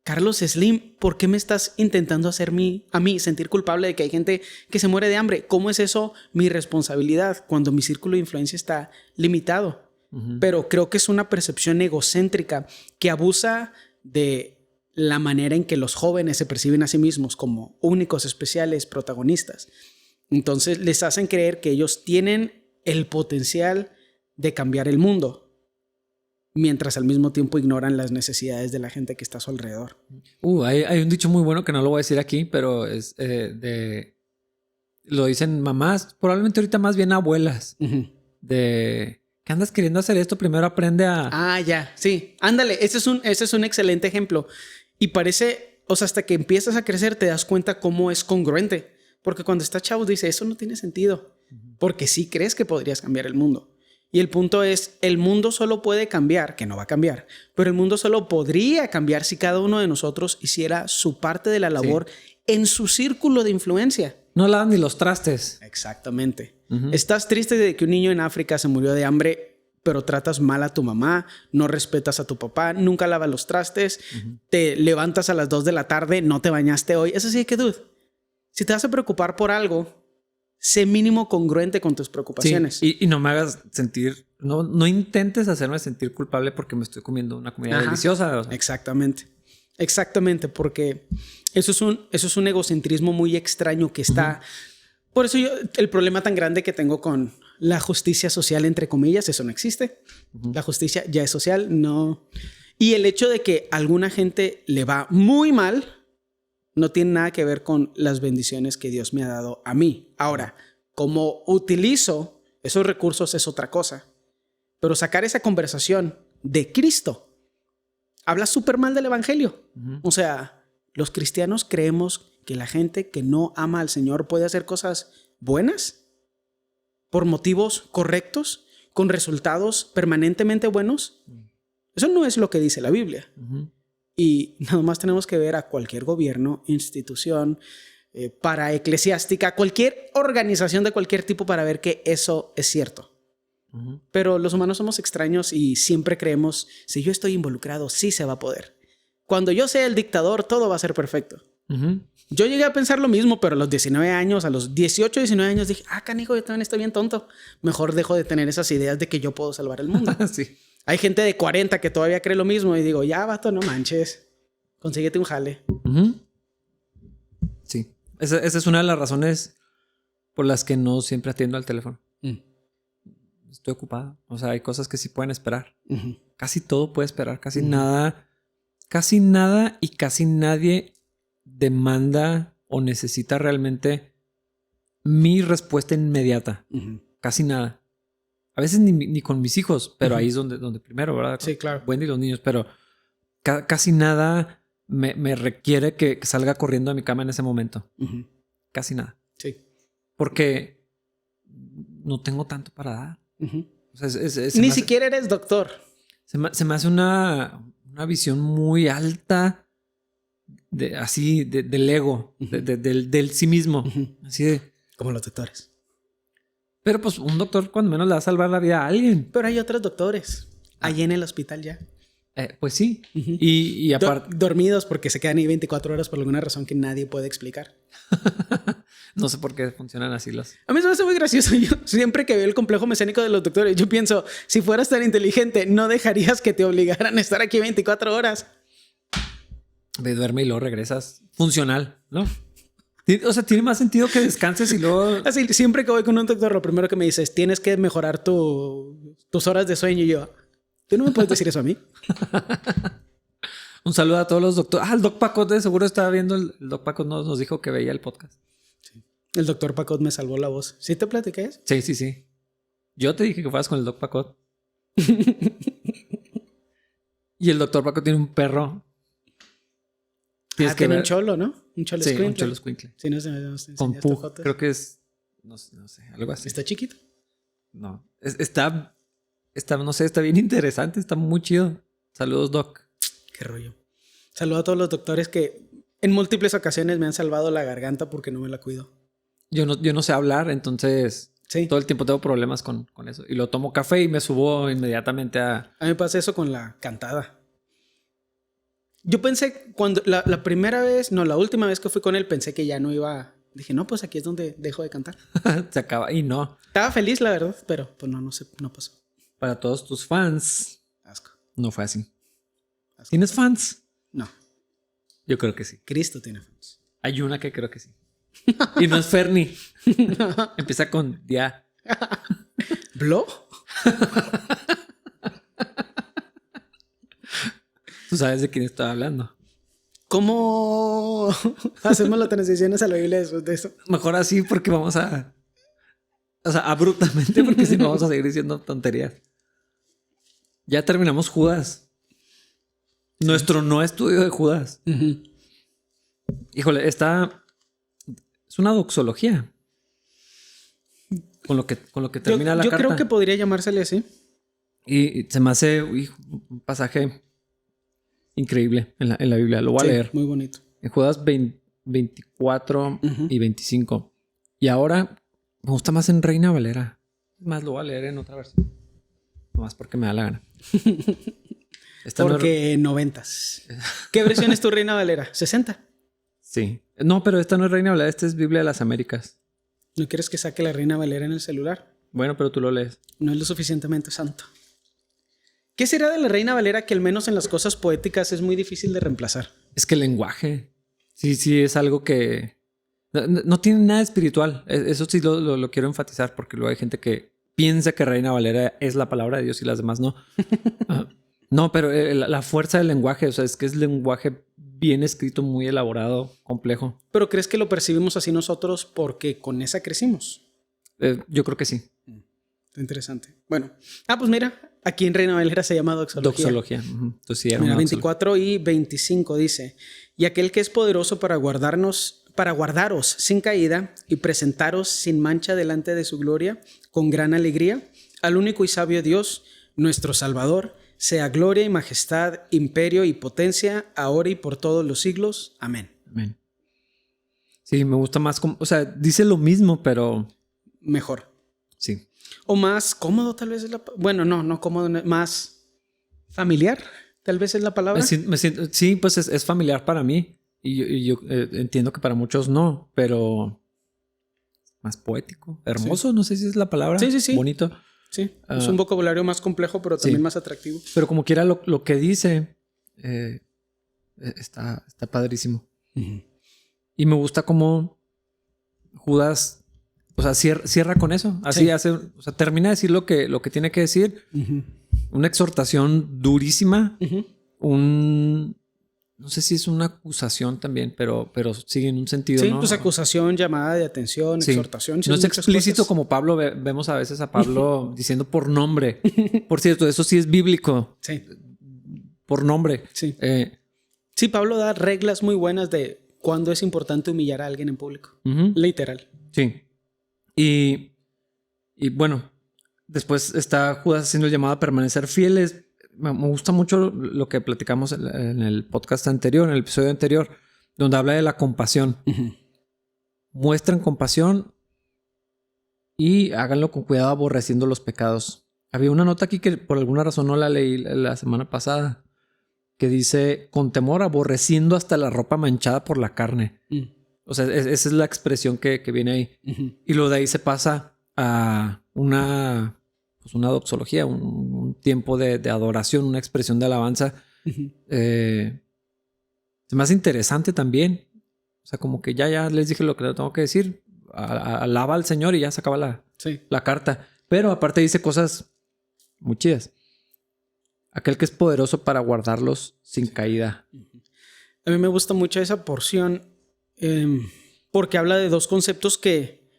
Speaker 2: Carlos Slim. ¿Por qué me estás intentando hacer a mí sentir culpable de que hay gente que se muere de hambre? ¿Cómo es eso mi responsabilidad cuando mi círculo de influencia está limitado? Pero creo que es una percepción egocéntrica que abusa de la manera en que los jóvenes se perciben a sí mismos como únicos, especiales, protagonistas. Entonces les hacen creer que ellos tienen el potencial de cambiar el mundo, mientras al mismo tiempo ignoran las necesidades de la gente que está a su alrededor.
Speaker 1: Hay un dicho muy bueno que no lo voy a decir aquí, pero es lo dicen mamás, probablemente ahorita más bien abuelas, de que andas queriendo hacer esto, primero aprende a...
Speaker 2: Ah, ya, sí. Ándale, ese es un excelente ejemplo. Y parece, o sea, hasta que empiezas a crecer te das cuenta cómo es congruente. Porque cuando estás chavo dice, eso no tiene sentido. Porque sí crees que podrías cambiar el mundo. Y el punto es, el mundo solo puede cambiar, que no va a cambiar, pero el mundo solo podría cambiar si cada uno de nosotros hiciera su parte de la labor en su círculo de influencia.
Speaker 1: No lavan ni los trastes.
Speaker 2: Exactamente. Estás triste de que un niño en África se murió de hambre, pero tratas mal a tu mamá, no respetas a tu papá, nunca lavas los trastes, te levantas a las 2 de la tarde, no te bañaste hoy. Eso sí que, dude, si te vas a preocupar por algo, sé mínimo congruente con tus preocupaciones.
Speaker 1: Sí, y no me hagas sentir, no intentes hacerme sentir culpable porque me estoy comiendo una comida deliciosa. O sea.
Speaker 2: Exactamente, porque eso es un egocentrismo muy extraño que está... Por eso el problema tan grande que tengo con la justicia social, entre comillas, eso no existe. La justicia ya es social, no. Y el hecho de que a alguna gente le va muy mal no tiene nada que ver con las bendiciones que Dios me ha dado a mí. Ahora, cómo utilizo esos recursos es otra cosa. Pero sacar esa conversación de Cristo habla súper mal del evangelio. O sea, los cristianos creemos que la gente que no ama al Señor puede hacer cosas buenas por motivos correctos, con resultados permanentemente buenos. Eso no es lo que dice la Biblia. Y nada más tenemos que ver a cualquier gobierno, institución, paraeclesiástica, cualquier organización de cualquier tipo para ver que eso es cierto. Pero los humanos somos extraños y siempre creemos, si yo estoy involucrado, sí se va a poder. Cuando yo sea el dictador, todo va a ser perfecto. Yo llegué a pensar lo mismo, pero a los 19 años, a los 18, 19 años dije, canijo, yo también estoy bien tonto. Mejor dejo de tener esas ideas de que yo puedo salvar el mundo.
Speaker 1: Sí.
Speaker 2: Hay gente de 40 que todavía cree lo mismo y digo, ya, vato, no manches. Consíguete un jale.
Speaker 1: Sí. Esa es una de las razones por las que no siempre atiendo al teléfono. Estoy ocupado. O sea, hay cosas que sí pueden esperar. Casi todo puede esperar. Casi nada y casi nadie demanda o necesita realmente mi respuesta inmediata. Casi nada. A veces ni con mis hijos, pero ahí es donde primero, ¿verdad?
Speaker 2: Sí, claro.
Speaker 1: Wendy y los niños, pero casi nada me requiere que salga corriendo a mi cama en ese momento. Casi nada.
Speaker 2: Sí.
Speaker 1: Porque no tengo tanto para dar. O sea,
Speaker 2: ni siquiera eres doctor.
Speaker 1: Se me hace una visión muy alta del ego, del sí mismo. Así de...
Speaker 2: Como los doctores.
Speaker 1: Pero pues un doctor cuando menos le va a salvar la vida a alguien.
Speaker 2: Pero hay otros doctores allí en el hospital ya.
Speaker 1: Pues sí. Y aparte...
Speaker 2: Dormidos porque se quedan ahí 24 horas por alguna razón que nadie puede explicar.
Speaker 1: No sé por qué funcionan así los...
Speaker 2: A mí se me hace muy gracioso. Yo siempre que veo el complejo mesiánico de los doctores, yo pienso, si fueras tan inteligente, no dejarías que te obligaran a estar aquí 24 horas.
Speaker 1: Ve, duerme y luego regresas funcional, ¿no? O sea, tiene más sentido que descanses y luego...
Speaker 2: Así, siempre que voy con un doctor, lo primero que me dice es, tienes que mejorar tus horas de sueño. Y yo, ¿tú no me puedes decir eso a mí?
Speaker 1: Un saludo a todos los doctores. El Doc Pacot de seguro estaba viendo. El Doc Pacot nos dijo que veía el podcast.
Speaker 2: Sí. El doctor Pacot me salvó la voz. ¿Sí te platiqué eso?
Speaker 1: Sí. Yo te dije que fueras con el Doc Pacot. Y el doctor Pacot tiene un perro. Tienes que
Speaker 2: tiene
Speaker 1: ver.
Speaker 2: un cholo, ¿no? Un cholo
Speaker 1: Sí,
Speaker 2: escuincle.
Speaker 1: un cholo escuincle.
Speaker 2: Sí, no sé, nos
Speaker 1: Con
Speaker 2: enseñaste
Speaker 1: Pug,
Speaker 2: fotos.
Speaker 1: creo que es, no sé, algo así.
Speaker 2: ¿Está chiquito?
Speaker 1: No, está, no sé, está bien interesante, está muy chido. Saludos, Doc.
Speaker 2: Qué rollo. Saludo a todos los doctores que en múltiples ocasiones me han salvado la garganta porque no me la cuido.
Speaker 1: Yo no sé hablar, entonces
Speaker 2: Sí.
Speaker 1: todo el tiempo tengo problemas con eso. Y lo tomo café y me subo inmediatamente a...
Speaker 2: A mí me pasa eso con la cantada. Yo pensé cuando la última vez que fui con él pensé que ya no iba. Dije, no, pues aquí es donde dejo de cantar.
Speaker 1: Se acaba. Y no.
Speaker 2: Estaba feliz, la verdad, pero pues no sé, no pasó.
Speaker 1: Para todos tus fans,
Speaker 2: Asco.
Speaker 1: no fue así.
Speaker 2: Asco.
Speaker 1: ¿Tienes fans?
Speaker 2: No.
Speaker 1: Yo creo que sí.
Speaker 2: Cristo tiene fans.
Speaker 1: Hay una que creo que sí. Y no es Fernie. Empieza con ya.
Speaker 2: ¿Blo?
Speaker 1: Tú sabes de quién estoy hablando.
Speaker 2: ¿Cómo hacemos las transiciones a la Biblia después de eso?
Speaker 1: Mejor así porque vamos a... O sea, abruptamente porque si no vamos a seguir diciendo tonterías. Ya terminamos Judas. Sí. Nuestro no estudio de Judas.
Speaker 2: Uh-huh.
Speaker 1: Híjole, es una doxología. Con lo que termina la carta.
Speaker 2: Yo creo que podría llamársele así.
Speaker 1: Y se me hace un pasaje increíble en la Biblia. Lo voy a leer.
Speaker 2: Muy bonito.
Speaker 1: En Judas 24 y 25. Y ahora me gusta más en Reina Valera. Más lo voy a leer en otra versión. Nomás porque me da la gana.
Speaker 2: Porque 90s. ¿Qué versión es tu Reina Valera? ¿60?
Speaker 1: Sí. No, pero esta no es Reina Valera. Esta es Biblia de las Américas.
Speaker 2: ¿No quieres que saque la Reina Valera en el celular?
Speaker 1: Bueno, pero tú lo lees.
Speaker 2: No es lo suficientemente santo. ¿Qué será de la Reina Valera que al menos en las cosas poéticas es muy difícil de reemplazar?
Speaker 1: Es que el lenguaje. Sí, es algo que... No tiene nada espiritual. Eso sí lo quiero enfatizar porque luego hay gente que piensa que Reina Valera es la palabra de Dios y las demás no. No, pero la fuerza del lenguaje, o sea, es que es lenguaje bien escrito, muy elaborado, complejo.
Speaker 2: ¿Pero crees que lo percibimos así nosotros porque con esa crecimos?
Speaker 1: Yo creo que sí.
Speaker 2: Interesante. Bueno. pues mira, aquí en Reina Valera se llama doxología.
Speaker 1: Doxología. Entonces, sí, era
Speaker 2: mira,
Speaker 1: una
Speaker 2: 24 y 25 dice: y aquel que es poderoso para guardaros sin caída y presentaros sin mancha delante de su gloria, con gran alegría, al único y sabio Dios, nuestro Salvador, sea gloria y majestad, imperio y potencia, ahora y por todos los siglos. Amén.
Speaker 1: Amén. Sí, me gusta más, o sea, dice lo mismo, pero...
Speaker 2: Mejor.
Speaker 1: Sí.
Speaker 2: O más cómodo, tal vez es la... Bueno, no cómodo, más familiar, tal vez es la palabra.
Speaker 1: Sí, pues es familiar para mí. Y yo entiendo que para muchos no, pero... Más poético, hermoso, sí. No sé si es la palabra.
Speaker 2: Sí.
Speaker 1: Bonito.
Speaker 2: Sí, es un vocabulario más complejo, pero también más atractivo.
Speaker 1: Pero como quiera lo que dice, está padrísimo. Uh-huh. Y me gusta cómo Judas, o sea, cierra con eso. Así hace, o sea, termina de decir lo que tiene que decir. Uh-huh. Una exhortación durísima. Uh-huh. No sé si es una acusación también, pero sigue en un sentido,
Speaker 2: sí,
Speaker 1: ¿no?
Speaker 2: Pues acusación, llamada de atención, exhortación.
Speaker 1: No es explícito cosas. Como Pablo, vemos a veces a Pablo diciendo por nombre. Por cierto, eso sí es bíblico.
Speaker 2: Sí.
Speaker 1: Por nombre.
Speaker 2: Sí. Sí, Pablo da reglas muy buenas de cuándo es importante humillar a alguien en público. Uh-huh. Literal.
Speaker 1: Sí. Y bueno, después está Judas haciendo el llamado a permanecer fieles. Me gusta mucho lo que platicamos en el podcast anterior, en el episodio anterior, donde habla de la compasión. Uh-huh. Muestran compasión y háganlo con cuidado, aborreciendo los pecados. Había una nota aquí que por alguna razón no la leí la semana pasada, que dice, con temor, aborreciendo hasta la ropa manchada por la carne. Uh-huh. O sea, esa es la expresión que viene ahí. Uh-huh. Y luego de ahí se pasa a una doxología, un tiempo de adoración, una expresión de alabanza. Uh-huh. Se me hace interesante también. O sea, como que ya les dije lo que le tengo que decir. Alaba al Señor y ya se acaba la carta. Pero aparte dice cosas muy chidas. Aquel que es poderoso para guardarlos sin caída.
Speaker 2: Uh-huh. A mí me gusta mucho esa porción porque habla de dos conceptos que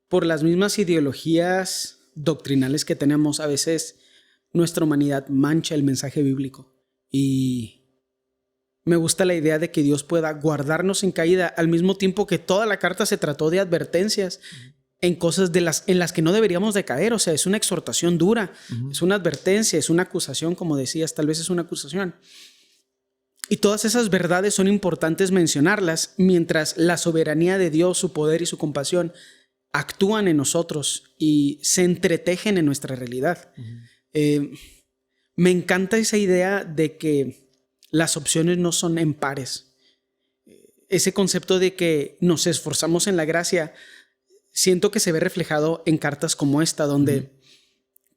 Speaker 2: por las mismas ideologías doctrinales que tenemos, a veces nuestra humanidad mancha el mensaje bíblico. Y Me gusta la idea de que Dios pueda guardarnos en caída, al mismo tiempo que toda la carta se trató de advertencias en cosas en las que no deberíamos de caer. O sea, es una exhortación dura, es una advertencia, es una acusación, como decías, tal vez es una acusación. Y todas esas verdades son importantes mencionarlas mientras la soberanía de Dios, su poder y su compasión actúan en nosotros y se entretejen en nuestra realidad. Me encanta esa idea de que las opciones no son en pares. Ese concepto de que nos esforzamos en la gracia, siento que se ve reflejado en cartas como esta, donde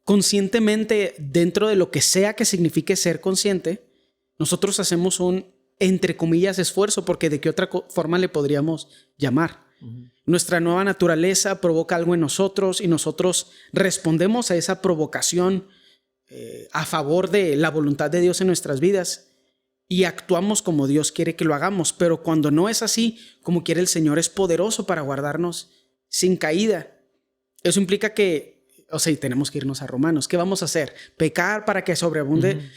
Speaker 2: conscientemente, dentro de lo que sea que signifique ser consciente, nosotros hacemos un, entre comillas, esfuerzo, porque de qué otra forma le podríamos llamar. Nuestra nueva naturaleza provoca algo en nosotros y nosotros respondemos a esa provocación a favor de la voluntad de Dios en nuestras vidas y actuamos como Dios quiere que lo hagamos. Pero cuando no es así, como quiere el Señor, es poderoso para guardarnos sin caída. Eso implica que, o sea, tenemos que irnos a Romanos. ¿Qué vamos a hacer? Pecar para que sobreabunde.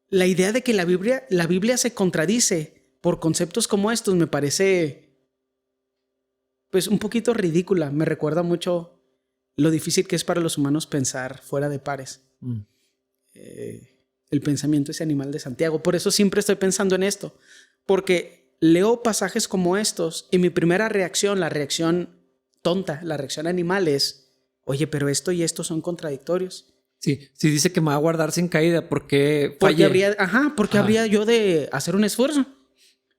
Speaker 2: La idea de que la Biblia se contradice por conceptos como estos me parece pues un poquito ridícula. Me recuerda mucho lo difícil que es para los humanos pensar fuera de pares. El pensamiento ese animal de Santiago. Por eso siempre estoy pensando en esto, porque leo pasajes como estos y mi primera reacción, la reacción tonta, la reacción animal es, oye, pero esto y esto son contradictorios.
Speaker 1: Sí, si dice que me va a guardar sin caída, ¿por qué
Speaker 2: fallé? Porque habría yo de hacer un esfuerzo.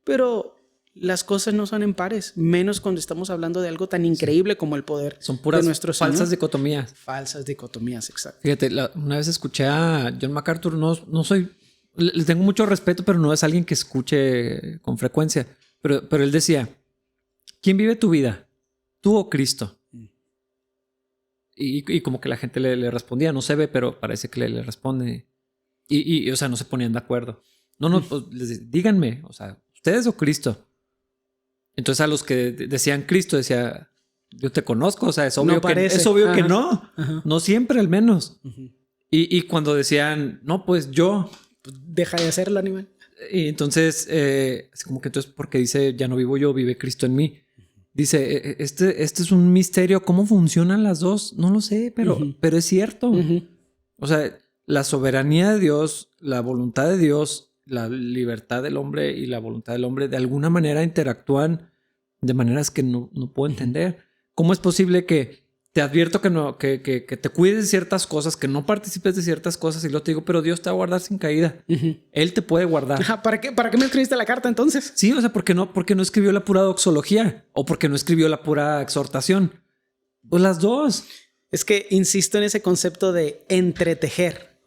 Speaker 2: Pero las cosas no son en pares, menos cuando estamos hablando de algo tan increíble como el poder.
Speaker 1: Son puras
Speaker 2: de nuestro Señor.
Speaker 1: Falsas dicotomías.
Speaker 2: Falsas dicotomías, exacto.
Speaker 1: Fíjate, una vez escuché a John MacArthur, no soy, le tengo mucho respeto, pero no es alguien que escuche con frecuencia. Pero él decía, ¿quién vive tu vida? ¿Tú o Cristo? Y como que la gente le respondía, no se ve, pero parece que le responde. Y o sea, no se ponían de acuerdo. No, pues, díganme, o sea, ¿ustedes o Cristo? Entonces a los que decían Cristo, decía, yo te conozco, o sea, es obvio, que no. No siempre, al menos. Y cuando decían, no, pues yo.
Speaker 2: Pues deja de hacerlo, animal.
Speaker 1: Y entonces, es como que entonces, porque dice, ya no vivo yo, vive Cristo en mí. Dice, este es un misterio. ¿Cómo funcionan las dos? No lo sé, pero es cierto. O sea, la soberanía de Dios, la voluntad de Dios, la libertad del hombre y la voluntad del hombre de alguna manera interactúan de maneras que no puedo entender. ¿Cómo es posible que te advierto que te cuides de ciertas cosas, que no participes de ciertas cosas y luego te digo, pero Dios te va a guardar sin caída? Él te puede guardar.
Speaker 2: ¿Para qué me escribiste la carta entonces?
Speaker 1: Sí, o sea, ¿por qué no escribió la pura doxología? ¿O porque no escribió la pura exhortación? Pues las dos.
Speaker 2: Es que insisto en ese concepto de entretejer,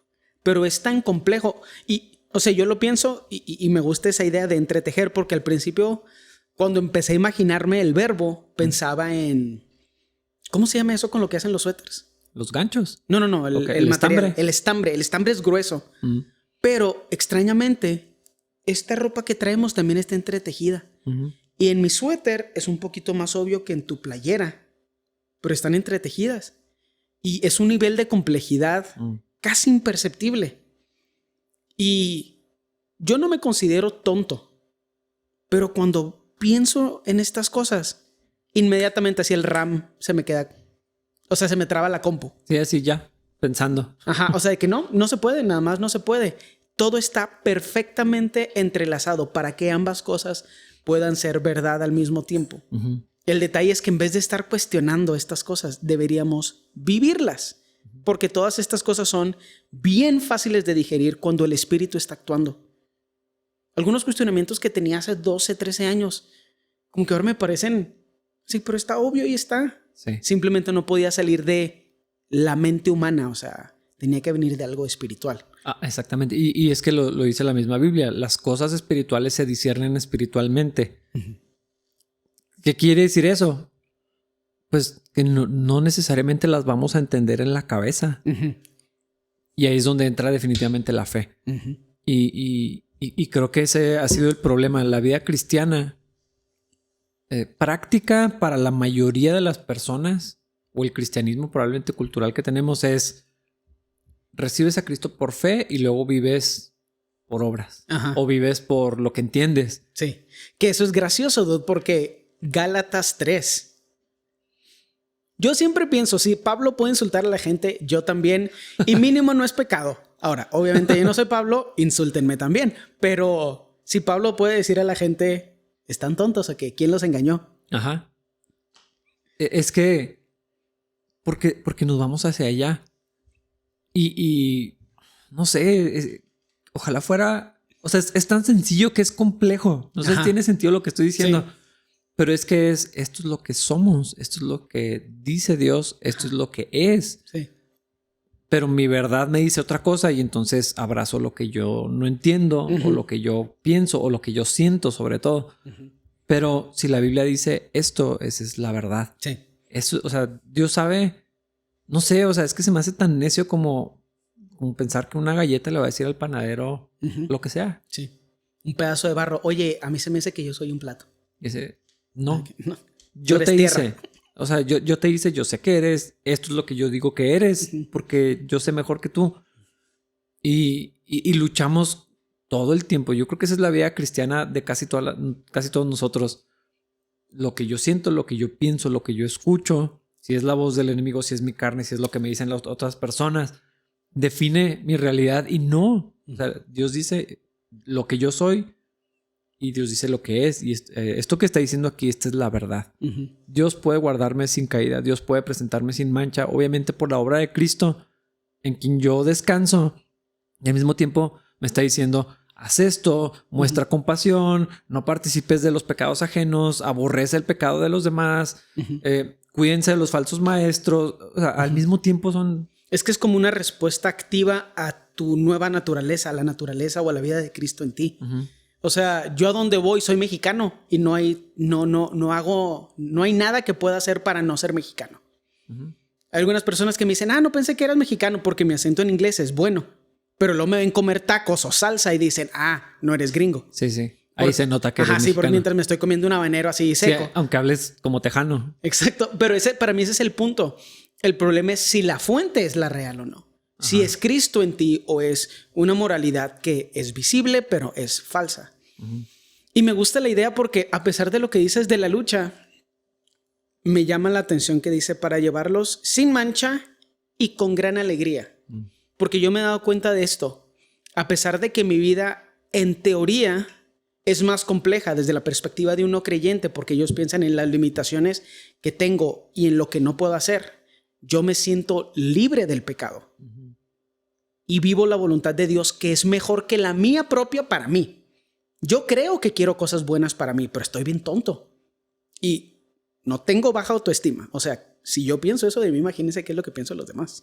Speaker 2: pero es tan complejo. Y, o sea, yo lo pienso y me gusta esa idea de entretejer porque al principio, cuando empecé a imaginarme el verbo, pensaba en... ¿Cómo se llama eso con lo que hacen los suéteres?
Speaker 1: ¿Los ganchos?
Speaker 2: No, el material. El estambre es grueso. Pero, extrañamente, esta ropa que traemos también está entretejida. Y en mi suéter es un poquito más obvio que en tu playera. Pero están entretejidas. Y es un nivel de complejidad casi imperceptible. Y yo no me considero tonto. Pero cuando pienso en estas cosas... Inmediatamente así el RAM se me queda... O sea, se me traba la compu.
Speaker 1: Sí, así ya, pensando.
Speaker 2: O sea, de que no se puede, nada más no se puede. Todo está perfectamente entrelazado para que ambas cosas puedan ser verdad al mismo tiempo. El detalle es que en vez de estar cuestionando estas cosas, deberíamos vivirlas. Porque todas estas cosas son bien fáciles de digerir cuando el espíritu está actuando. Algunos cuestionamientos que tenía hace 12, 13 años, como que ahora me parecen... Sí, pero está obvio y está.
Speaker 1: Sí.
Speaker 2: Simplemente no podía salir de la mente humana, o sea, tenía que venir de algo espiritual.
Speaker 1: Exactamente. Y es que lo dice la misma Biblia. Las cosas espirituales se disciernen espiritualmente. ¿Qué quiere decir eso? Pues que no necesariamente las vamos a entender en la cabeza. Y ahí es donde entra definitivamente la fe. Y creo que ese ha sido el problema. La vida cristiana... práctica para la mayoría de las personas o el cristianismo probablemente cultural que tenemos es recibes a Cristo por fe y luego vives por obras.
Speaker 2: Ajá.
Speaker 1: O vives por lo que entiendes.
Speaker 2: Sí. Que eso es gracioso, dude, porque Gálatas 3. Yo siempre pienso, si Pablo puede insultar a la gente, yo también. Y mínimo no es pecado. Ahora, obviamente yo no soy Pablo, insúltenme también. Pero si Pablo puede decir a la gente, ¿están tontos o qué? ¿Quién los engañó?
Speaker 1: Ajá. Es que... Porque nos vamos hacia allá. Y no sé, ojalá fuera... O sea, es tan sencillo que es complejo. No sé si tiene sentido lo que estoy diciendo. Sí. Pero es que esto es lo que somos. Esto es lo que dice Dios. Esto es lo que es.
Speaker 2: Sí.
Speaker 1: Pero mi verdad me dice otra cosa y entonces abrazo lo que yo no entiendo o lo que yo pienso o lo que yo siento sobre todo. Pero si la Biblia dice esto, esa es la verdad.
Speaker 2: Sí.
Speaker 1: Eso, o sea, Dios sabe, no sé, o sea, es que se me hace tan necio como pensar que una galleta le va a decir al panadero lo que sea.
Speaker 2: Sí. Un pedazo de barro. Oye, a mí se me dice que yo soy un plato.
Speaker 1: Y dice, no.
Speaker 2: No.
Speaker 1: Yo te hice. O sea, yo te hice, yo sé que eres. Esto es lo que yo digo que eres, porque yo sé mejor que tú. Y luchamos todo el tiempo. Yo creo que esa es la vida cristiana de casi todos nosotros. Lo que yo siento, lo que yo pienso, lo que yo escucho, si es la voz del enemigo, si es mi carne, si es lo que me dicen las otras personas, define mi realidad y no. O sea, Dios dice lo que yo soy y Dios dice lo que es. Y esto que está diciendo aquí, esta es la verdad. Dios puede guardarme sin caída, Dios puede presentarme sin mancha, obviamente por la obra de Cristo en quien yo descanso. Y al mismo tiempo me está diciendo... Haz esto, muestra compasión, no participes de los pecados ajenos, aborrece el pecado de los demás, cuídense de los falsos maestros. O sea, al mismo tiempo son...
Speaker 2: Es que es como una respuesta activa a tu nueva naturaleza, a la naturaleza o a la vida de Cristo en ti. O sea, yo a donde voy soy mexicano y no hay nada que pueda hacer para no ser mexicano. Hay algunas personas que me dicen, no pensé que eras mexicano porque mi acento en inglés es bueno. Pero luego me ven comer tacos o salsa y dicen, no eres gringo.
Speaker 1: Sí, sí. Ahí se nota que eres mexicano.
Speaker 2: Sí, porque mientras me estoy comiendo un habanero así seco.
Speaker 1: Sí, aunque hables como tejano.
Speaker 2: Exacto. Pero para mí ese es el punto. El problema es si la fuente es la real o no. Si es Cristo en ti o es una moralidad que es visible, pero es falsa. Y me gusta la idea porque a pesar de lo que dices de la lucha, me llama la atención que dice para llevarlos sin mancha y con gran alegría. Porque yo me he dado cuenta de esto. A pesar de que mi vida, en teoría, es más compleja desde la perspectiva de un no creyente, porque ellos piensan en las limitaciones que tengo y en lo que no puedo hacer, yo me siento libre del pecado. Y vivo la voluntad de Dios, que es mejor que la mía propia para mí. Yo creo que quiero cosas buenas para mí, pero estoy bien tonto. Y no tengo baja autoestima. O sea, si yo pienso eso de mí, imagínense qué es lo que pienso de los demás.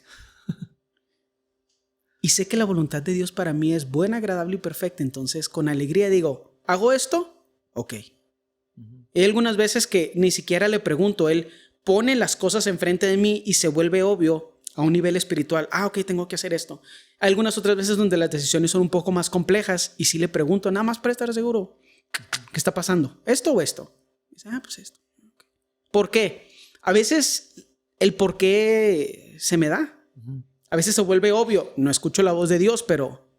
Speaker 2: Y sé que la voluntad de Dios para mí es buena, agradable y perfecta. Entonces, con alegría digo, ¿hago esto? Ok. Hay algunas veces que ni siquiera le pregunto. Él pone las cosas enfrente de mí y se vuelve obvio a un nivel espiritual. Ok, tengo que hacer esto. Hay algunas otras veces donde las decisiones son un poco más complejas y sí le pregunto, nada más para estar seguro. ¿Qué está pasando? ¿Esto o esto? Y dice, pues esto. ¿Por qué? A veces el por qué se me da. A veces se vuelve obvio, no escucho la voz de Dios, pero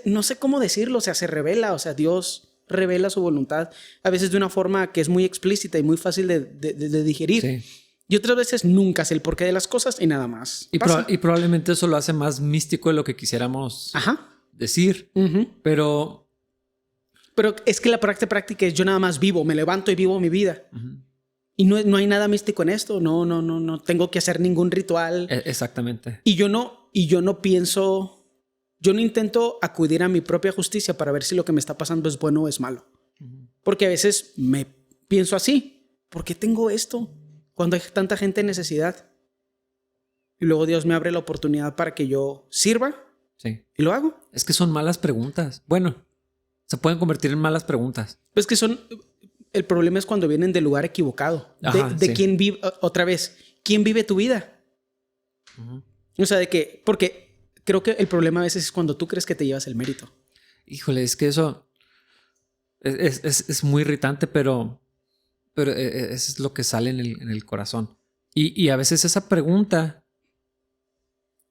Speaker 2: no sé cómo decirlo, o sea, se revela, o sea, Dios revela su voluntad, a veces de una forma que es muy explícita y muy fácil de digerir. Sí. Y otras veces nunca sé el porqué de las cosas y nada más.
Speaker 1: Y probablemente eso lo hace más místico de lo que quisiéramos decir, pero
Speaker 2: es que la práctica es yo nada más vivo, me levanto y vivo mi vida. Y no hay nada místico en esto. No tengo que hacer ningún ritual.
Speaker 1: Exactamente.
Speaker 2: Y yo no pienso, yo no intento acudir a mi propia justicia para ver si lo que me está pasando es bueno o es malo. Porque a veces me pienso así. ¿Por qué tengo esto cuando hay tanta gente en necesidad? Y luego Dios me abre la oportunidad para que yo sirva.
Speaker 1: Sí.
Speaker 2: Y lo hago.
Speaker 1: Es que son malas preguntas. Bueno, se pueden convertir en malas preguntas.
Speaker 2: Pues que son... El problema es cuando vienen del lugar equivocado. De quién vive, otra vez, ¿quién vive tu vida? O sea, porque creo que el problema a veces es cuando tú crees que te llevas el mérito.
Speaker 1: Híjole, es que eso es muy irritante, pero eso es lo que sale en el corazón. Y a veces esa pregunta,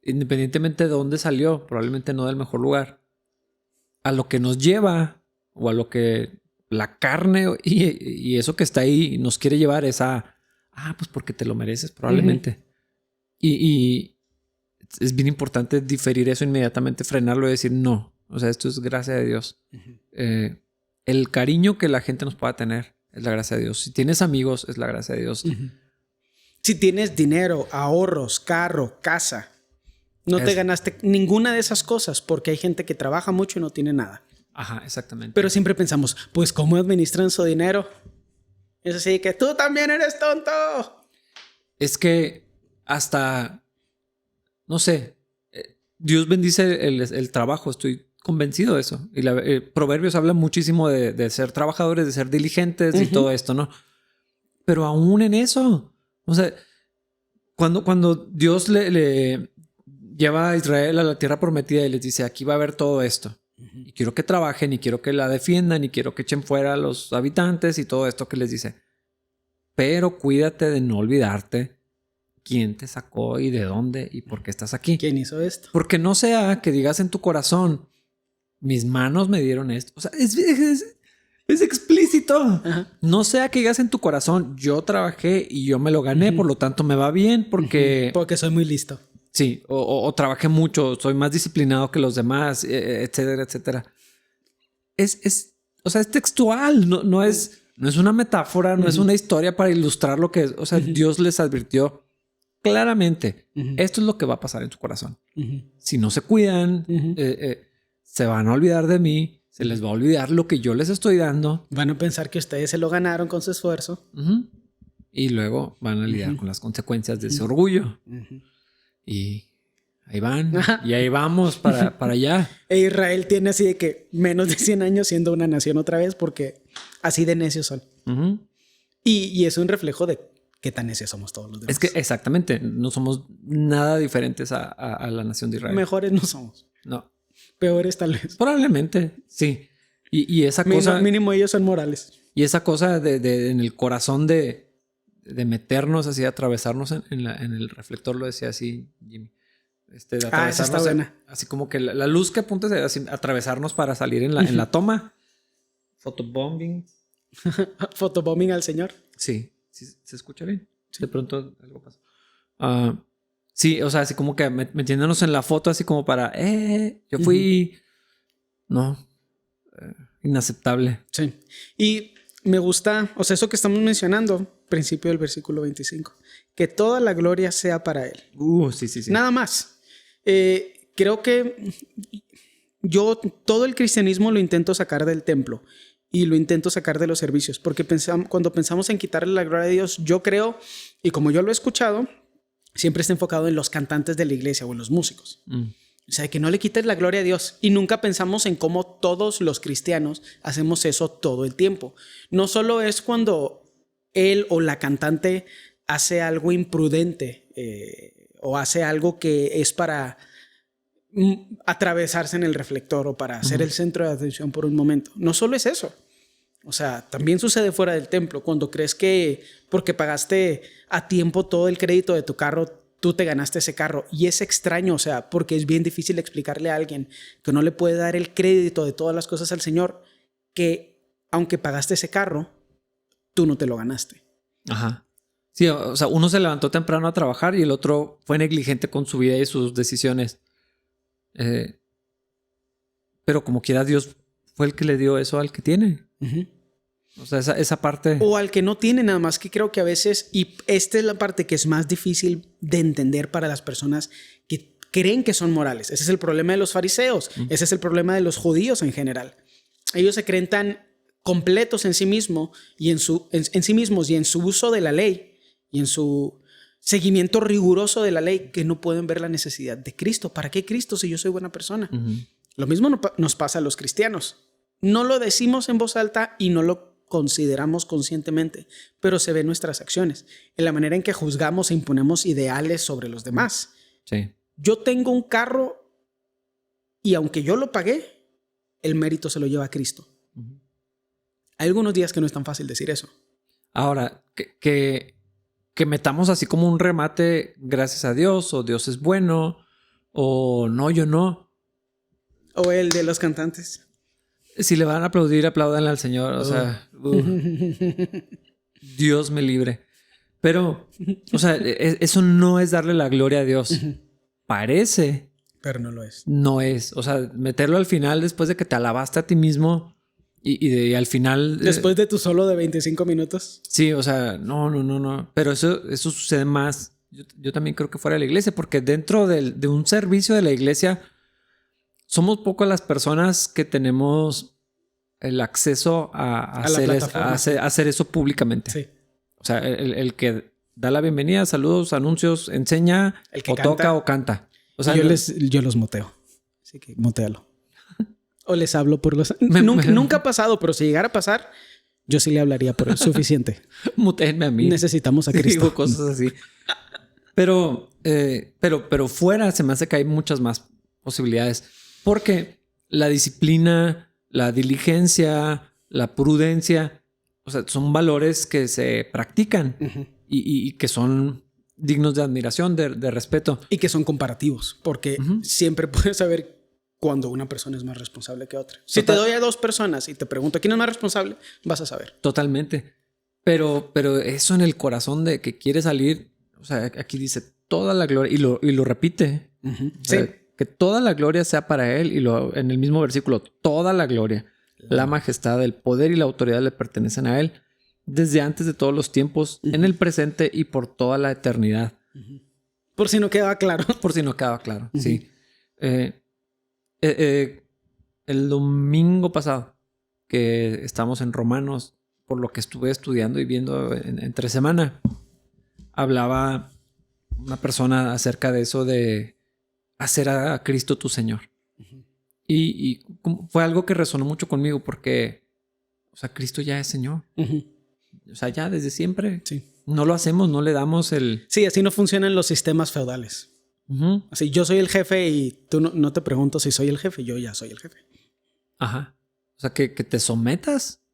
Speaker 1: independientemente de dónde salió, probablemente no del mejor lugar, a lo que nos lleva o a lo que la carne y eso que está ahí nos quiere llevar es a, pues porque te lo mereces probablemente. Y es bien importante diferir eso inmediatamente, frenarlo y decir no. O sea, esto es gracia de Dios. El cariño que la gente nos pueda tener es la gracia de Dios. Si tienes amigos, es la gracia de Dios.
Speaker 2: Si tienes dinero, ahorros, carro, casa, no te ganaste ninguna de esas cosas porque hay gente que trabaja mucho y no tiene nada.
Speaker 1: Ajá, exactamente.
Speaker 2: Pero siempre pensamos, pues, ¿cómo administran su dinero? Es así que tú también eres tonto.
Speaker 1: Es que hasta, no sé, Dios bendice el trabajo, estoy convencido de eso. Y Proverbios habla muchísimo de ser trabajadores, de ser diligentes y todo esto, ¿no? Pero aún en eso, o sea, cuando Dios le lleva a Israel a la tierra prometida y les dice, aquí va a haber todo esto. Y quiero que trabajen y quiero que la defiendan y quiero que echen fuera a los habitantes y todo esto que les dice. Pero cuídate de no olvidarte quién te sacó y de dónde y por qué estás aquí.
Speaker 2: ¿Quién hizo esto?
Speaker 1: Porque no sea que digas en tu corazón, mis manos me dieron esto. O sea, es explícito. Ajá. No sea que digas en tu corazón, yo trabajé y yo me lo gané, por lo tanto me va bien porque...
Speaker 2: Porque soy muy listo.
Speaker 1: Sí, o trabajé mucho, soy más disciplinado que los demás, etcétera, etcétera. O sea, es textual, no es una metáfora, no es una historia para ilustrar lo que es. O sea, Dios les advirtió claramente, esto es lo que va a pasar en su corazón. Si no se cuidan, se van a olvidar de mí, se les va a olvidar lo que yo les estoy dando.
Speaker 2: Van a pensar que ustedes se lo ganaron con su esfuerzo.
Speaker 1: Y luego van a lidiar con las consecuencias de ese orgullo. Y ahí van. Y ahí vamos para allá.
Speaker 2: E Israel tiene así de que menos de 100 años siendo una nación otra vez porque así de necios son. Y es un reflejo de qué tan necios somos todos los demás.
Speaker 1: Es que exactamente, no somos nada diferentes a la nación de Israel.
Speaker 2: Mejores no somos.
Speaker 1: No.
Speaker 2: Peores tal vez.
Speaker 1: Probablemente, sí. Y esa cosa...
Speaker 2: Mínimo ellos son morales.
Speaker 1: Y esa cosa en el corazón de meternos así, atravesarnos en el reflector, lo decía así Jimmy. De atravesarnos,
Speaker 2: esa está buena.
Speaker 1: Así como que la luz que apunta es así, atravesarnos para salir en la toma. Photobombing.
Speaker 2: Photobombing al Señor.
Speaker 1: Sí. ¿Se escucha bien? Sí. De pronto algo pasa. Sí, o sea, así como que metiéndonos en la foto así como para... yo fui... No. Inaceptable.
Speaker 2: Sí. Y me gusta, o sea, eso que estamos mencionando, principio del versículo 25, que toda la gloria sea para Él.
Speaker 1: Sí.
Speaker 2: Nada más. Creo que yo todo el cristianismo lo intento sacar del templo y lo intento sacar de los servicios, porque cuando pensamos en quitarle la gloria a Dios, yo creo, y como yo lo he escuchado, siempre está enfocado en los cantantes de la iglesia o en los músicos. O sea, que no le quites la gloria a Dios. Y nunca pensamos en cómo todos los cristianos hacemos eso todo el tiempo. No solo es cuando él o la cantante hace algo imprudente o hace algo que es para atravesarse en el reflector o para ser el centro de atención por un momento. No solo es eso. O sea, también sucede fuera del templo. Cuando crees que porque pagaste a tiempo todo el crédito de tu carro, tú te ganaste ese carro. Y es extraño, o sea, porque es bien difícil explicarle a alguien que no le puede dar el crédito de todas las cosas al Señor, que aunque pagaste ese carro, tú no te lo ganaste.
Speaker 1: Ajá. Sí, o sea, uno se levantó temprano a trabajar y el otro fue negligente con su vida y sus decisiones. Pero como quiera, Dios fue el que le dio eso al que tiene. O sea, esa parte...
Speaker 2: O al que no tiene, nada más que creo que a veces, y esta es la parte que es más difícil de entender para las personas que creen que son morales. Ese es el problema de los fariseos. Ese es el problema de los judíos en general. Ellos se creen tan completos en sí mismos y en sí mismos y en su uso de la ley y en su seguimiento riguroso de la ley que no pueden ver la necesidad de Cristo. ¿Para qué Cristo si yo soy buena persona? Lo mismo nos pasa a los cristianos. No lo decimos en voz alta y no lo consideramos conscientemente, pero se ven nuestras acciones, en la manera en que juzgamos e imponemos ideales sobre los demás.
Speaker 1: Sí.
Speaker 2: Yo tengo un carro y aunque yo lo pagué, el mérito se lo lleva a Cristo. Hay algunos días que no es tan fácil decir eso.
Speaker 1: Ahora, que metamos así como un remate, gracias a Dios, o Dios es bueno, o no, yo no.
Speaker 2: O el de los cantantes.
Speaker 1: Si le van a aplaudir, apláudanle al Señor. O sea, Dios me libre. Pero, o sea, eso no es darle la gloria a Dios. Parece.
Speaker 2: Pero no lo es.
Speaker 1: No es. O sea, meterlo al final después de que te alabaste a ti mismo y al final...
Speaker 2: Después de tu solo de 25 minutos.
Speaker 1: Sí, o sea, no. Pero eso sucede más. Yo también creo que fuera de la iglesia, porque dentro de un servicio de la iglesia somos pocas las personas que tenemos el acceso a hacer eso públicamente.
Speaker 2: Sí.
Speaker 1: O sea, el que da la bienvenida, saludos, anuncios, enseña,
Speaker 2: el que
Speaker 1: o
Speaker 2: canta,
Speaker 1: toca o canta. O sea,
Speaker 2: yo los moteo. Así que motéalo. O les hablo por los... Nunca ha pasado, pero si llegara a pasar, yo sí le hablaría por el suficiente.
Speaker 1: Mutéenme a mí.
Speaker 2: Necesitamos a Cristo.
Speaker 1: Digo cosas así. Pero fuera se me hace que hay muchas más posibilidades. Porque la disciplina, la diligencia, la prudencia, o sea, son valores que se practican y que son dignos de admiración, de respeto.
Speaker 2: Y que son comparativos, porque siempre puedes saber cuando una persona es más responsable que otra. Si te doy a 2 personas y te pregunto quién es más responsable, vas a saber.
Speaker 1: Totalmente. Pero eso en el corazón de que quiere salir, o sea, aquí dice toda la gloria y lo repite. O sea,
Speaker 2: sí.
Speaker 1: Que toda la gloria sea para él y en el mismo versículo, toda la gloria, la majestad, el poder y la autoridad le pertenecen a él desde antes de todos los tiempos, en el presente y por toda la eternidad.
Speaker 2: Por si no quedaba claro.
Speaker 1: Por si no quedaba claro, sí. El domingo pasado que estamos en Romanos, por lo que estuve estudiando y viendo entre semana, hablaba una persona acerca de eso de hacer a Cristo tu Señor. Y fue algo que resonó mucho conmigo porque, o sea, Cristo ya es Señor. O sea, ya desde siempre.
Speaker 2: Sí.
Speaker 1: No lo hacemos, no le damos el...
Speaker 2: Sí, así no funcionan los sistemas feudales. Así, yo soy el jefe y tú no te pregunto si soy el jefe, yo ya soy el jefe.
Speaker 1: Ajá. O sea, que te sometas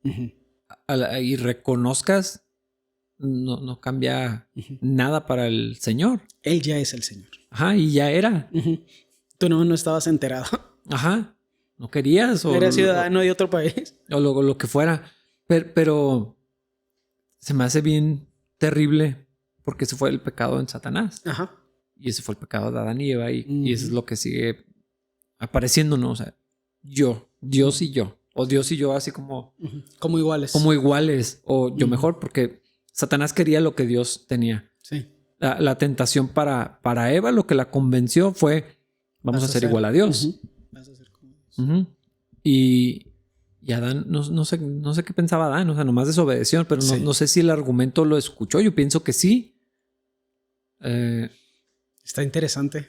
Speaker 1: y reconozcas, no cambia nada para el Señor.
Speaker 2: Él ya es el Señor.
Speaker 1: Ajá, y ya era.
Speaker 2: Tú no estabas enterado.
Speaker 1: Ajá. No querías.
Speaker 2: Eras ciudadano de otro país.
Speaker 1: O lo que fuera. Pero se me hace bien terrible porque ese fue el pecado en Satanás.
Speaker 2: Ajá.
Speaker 1: Y ese fue el pecado de Adán y Eva. Y eso es lo que sigue apareciendo, ¿no? O sea, Dios y yo. O Dios y yo así como...
Speaker 2: Como iguales.
Speaker 1: Como iguales. O yo mejor, porque Satanás quería lo que Dios tenía.
Speaker 2: Sí.
Speaker 1: La tentación para Eva, lo que la convenció fue, vamos a ser igual a Dios.
Speaker 2: Vas a ser como Dios.
Speaker 1: Y Adán, no sé qué pensaba Adán, o sea, nomás desobedeció, pero no sé si el argumento lo escuchó. Yo pienso que sí.
Speaker 2: Está interesante.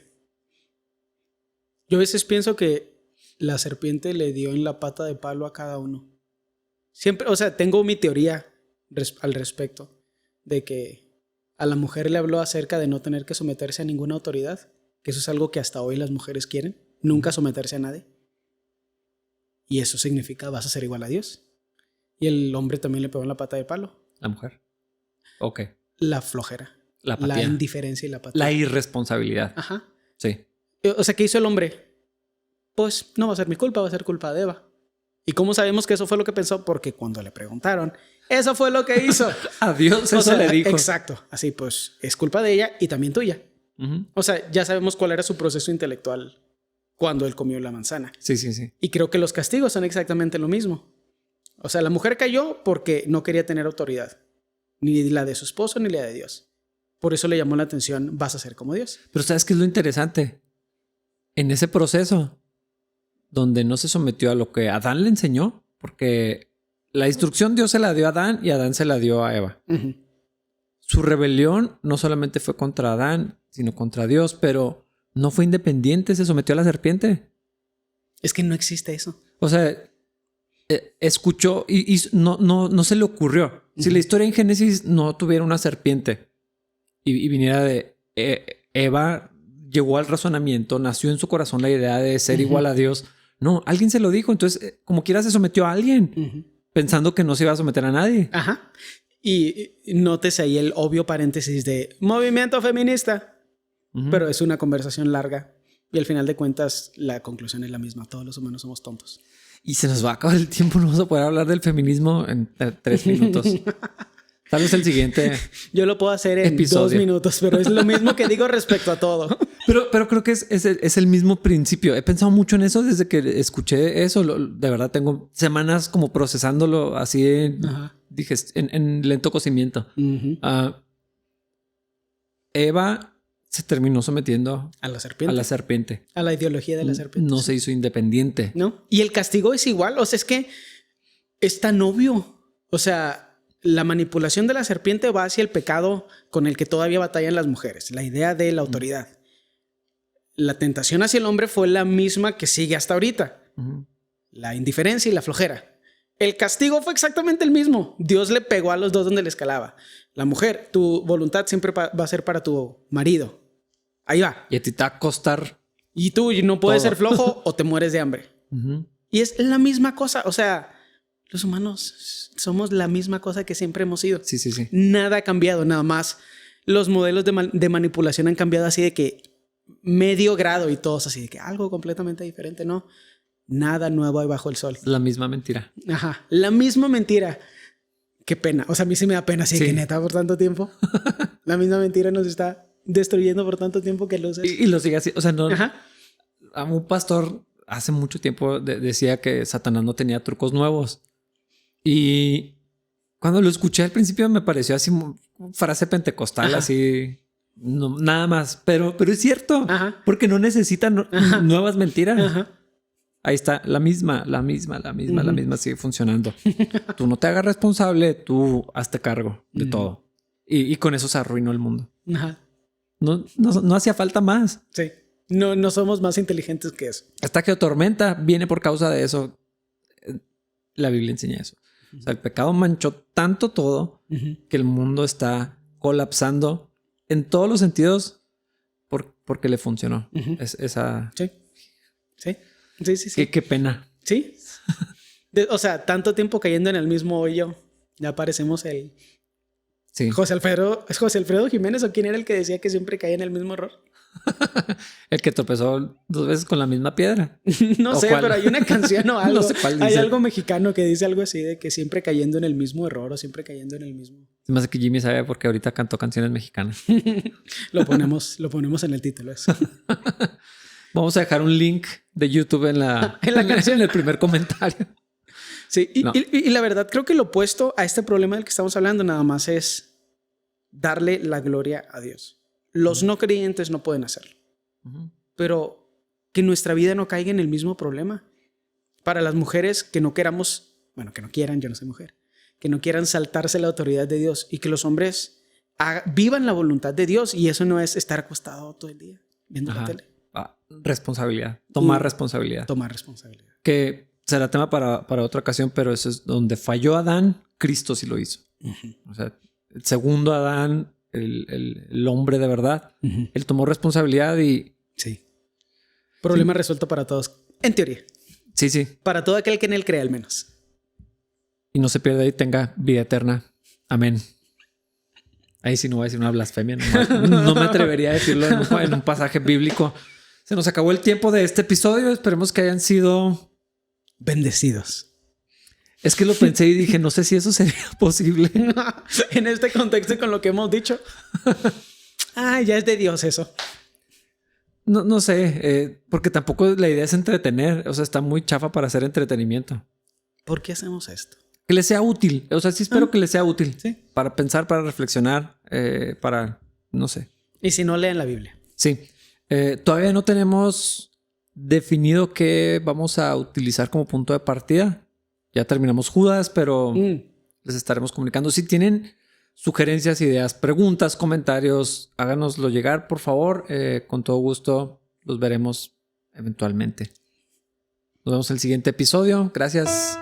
Speaker 2: Yo a veces pienso que la serpiente le dio en la pata de palo a cada uno. Siempre, o sea, tengo mi teoría al respecto de que a la mujer le habló acerca de no tener que someterse a ninguna autoridad, que eso es algo que hasta hoy las mujeres quieren, nunca someterse a nadie. Y eso significa vas a ser igual a Dios. Y el hombre también le pegó en la pata de palo.
Speaker 1: La mujer. Ok.
Speaker 2: La flojera.
Speaker 1: La apatía.
Speaker 2: La indiferencia y la apatía.
Speaker 1: La irresponsabilidad.
Speaker 2: Ajá.
Speaker 1: Sí.
Speaker 2: O sea, ¿qué hizo el hombre? Pues no va a ser mi culpa, va a ser culpa de Eva. ¿Y cómo sabemos que eso fue lo que pensó? Porque cuando le preguntaron, eso fue lo que hizo.
Speaker 1: A Dios eso le dijo.
Speaker 2: Exacto. Así pues, es culpa de ella y también tuya. O sea, ya sabemos cuál era su proceso intelectual cuando él comió la manzana.
Speaker 1: Sí.
Speaker 2: Y creo que los castigos son exactamente lo mismo. O sea, la mujer cayó porque no quería tener autoridad. Ni la de su esposo ni la de Dios. Por eso le llamó la atención, vas a ser como Dios.
Speaker 1: Pero ¿sabes qué es lo interesante? En ese proceso donde no se sometió a lo que Adán le enseñó, porque la instrucción Dios se la dio a Adán y Adán se la dio a Eva. Su rebelión no solamente fue contra Adán, sino contra Dios, pero no fue independiente, se sometió a la serpiente.
Speaker 2: Es que no existe eso.
Speaker 1: O sea, escuchó y no se le ocurrió. Si la historia en Génesis no tuviera una serpiente y viniera de Eva, llegó al razonamiento, nació en su corazón la idea de ser igual a Dios. No, alguien se lo dijo. Entonces, como quiera, se sometió a alguien pensando que no se iba a someter a nadie.
Speaker 2: Ajá. Y nótese ahí el obvio paréntesis de movimiento feminista. Pero es una conversación larga. Y al final de cuentas, la conclusión es la misma. Todos los humanos somos tontos.
Speaker 1: Y se nos va a acabar el tiempo. No vamos a poder hablar del feminismo en 3 minutos. Tal vez el siguiente
Speaker 2: Yo lo puedo hacer en
Speaker 1: episodio.
Speaker 2: 2 minutos, pero es lo mismo que digo respecto a todo.
Speaker 1: Pero creo que es el mismo principio. He pensado mucho en eso desde que escuché eso. De verdad, tengo semanas como procesándolo así en lento cocimiento. Eva se terminó sometiendo
Speaker 2: A la serpiente.
Speaker 1: a la serpiente.
Speaker 2: A la ideología de la serpiente.
Speaker 1: No se hizo independiente.
Speaker 2: ¿No? Y el castigo es igual. O sea, es que es tan obvio. O sea, la manipulación de la serpiente va hacia el pecado con el que todavía batallan las mujeres. La idea de la autoridad. La tentación hacia el hombre fue la misma que sigue hasta ahorita. La indiferencia y la flojera. El castigo fue exactamente el mismo. Dios le pegó a los dos donde le escalaba. La mujer, tu voluntad siempre va a ser para tu marido. Ahí va.
Speaker 1: Y a ti te va a costar.
Speaker 2: Y tú no puedes
Speaker 1: todo.
Speaker 2: ser flojo o te mueres de hambre. Y es la misma cosa. O sea, los humanos somos la misma cosa que siempre hemos sido.
Speaker 1: Sí.
Speaker 2: Nada ha cambiado, nada más. Los modelos de manipulación han cambiado así de que medio grado y todos así de que algo completamente diferente, ¿no? Nada nuevo hay bajo el sol.
Speaker 1: La misma mentira.
Speaker 2: Ajá, la misma mentira. Qué pena. O sea, a mí sí me da pena así
Speaker 1: Sí.
Speaker 2: que neta por tanto tiempo. La misma mentira nos está destruyendo por tanto tiempo que luces.
Speaker 1: Y lo sigue así. O sea, no.
Speaker 2: Ajá.
Speaker 1: A un pastor hace mucho tiempo decía que Satanás no tenía trucos nuevos. Y cuando lo escuché al principio me pareció así frase pentecostal, así. No, nada más. Pero es cierto.
Speaker 2: Ajá.
Speaker 1: Porque no necesitan nuevas mentiras.
Speaker 2: Ajá.
Speaker 1: Ahí está, la misma sigue funcionando. Tú no te hagas responsable, tú hazte cargo de todo. Y con eso se arruinó el mundo.
Speaker 2: Ajá.
Speaker 1: No hacía falta más.
Speaker 2: Sí. No somos más inteligentes que eso.
Speaker 1: Hasta que tormenta viene por causa de eso. La Biblia enseña eso. O sea, el pecado manchó tanto todo que el mundo está colapsando en todos los sentidos porque le funcionó. Esa...
Speaker 2: Sí.
Speaker 1: Qué pena.
Speaker 2: Sí. O sea, tanto tiempo cayendo en el mismo hoyo. Ya parecemos el...
Speaker 1: Sí.
Speaker 2: José Alfredo Jiménez, ¿o quién era el que decía que siempre caía en el mismo error?
Speaker 1: El que tropezó 2 veces con la misma piedra.
Speaker 2: No sé,
Speaker 1: ¿cuál?
Speaker 2: pero hay una canción o algo.
Speaker 1: No sé cuál
Speaker 2: Hay
Speaker 1: dice.
Speaker 2: algo mexicano que dice algo así de que siempre cayendo en el mismo error o siempre cayendo en el mismo.
Speaker 1: Se me hace que Jimmy sabe porque ahorita cantó canciones mexicanas.
Speaker 2: Lo ponemos en el título. Eso.
Speaker 1: Vamos a dejar un link de YouTube en la canción, en el primer comentario.
Speaker 2: Sí,
Speaker 1: No.
Speaker 2: y la verdad creo que lo opuesto a este problema del que estamos hablando nada más es darle la gloria a Dios. Los no creyentes no pueden hacerlo. Pero que nuestra vida no caiga en el mismo problema. Para las mujeres que no queramos, bueno, que no quieran, yo no soy mujer, que no quieran saltarse la autoridad de Dios y que los hombres vivan la voluntad de Dios, y eso no es estar acostado todo el día viendo la tele.
Speaker 1: Responsabilidad. Tomar responsabilidad.
Speaker 2: Tomar responsabilidad.
Speaker 1: Que será tema para otra ocasión, pero eso es donde falló Adán, Cristo sí lo hizo. O sea, el segundo Adán, el hombre de verdad, él tomó responsabilidad y...
Speaker 2: Sí. Problema resuelto para todos. En teoría.
Speaker 1: Sí.
Speaker 2: Para todo aquel que en él cree, al menos.
Speaker 1: Y no se pierda y tenga vida eterna. Amén. Ahí sí no voy a decir una blasfemia. No me atrevería a decirlo en un pasaje bíblico. Se nos acabó el tiempo de este episodio. Esperemos que hayan sido...
Speaker 2: bendecidos.
Speaker 1: Es que lo pensé y dije, no sé si eso sería posible.
Speaker 2: En este contexto y con lo que hemos dicho. Ya es de Dios eso.
Speaker 1: No sé, porque tampoco la idea es entretener. O sea, está muy chafa para hacer entretenimiento.
Speaker 2: ¿Por qué hacemos esto?
Speaker 1: Que les sea útil. O sea, sí espero que les sea útil.
Speaker 2: Sí.
Speaker 1: Para pensar, para reflexionar, para... no sé.
Speaker 2: Y si no, lean la Biblia.
Speaker 1: Sí. Todavía no tenemos definido qué vamos a utilizar como punto de partida. Ya terminamos Judas, pero les estaremos comunicando. Si tienen sugerencias, ideas, preguntas, comentarios, háganoslo llegar, por favor. Con todo gusto los veremos eventualmente. Nos vemos en el siguiente episodio. Gracias.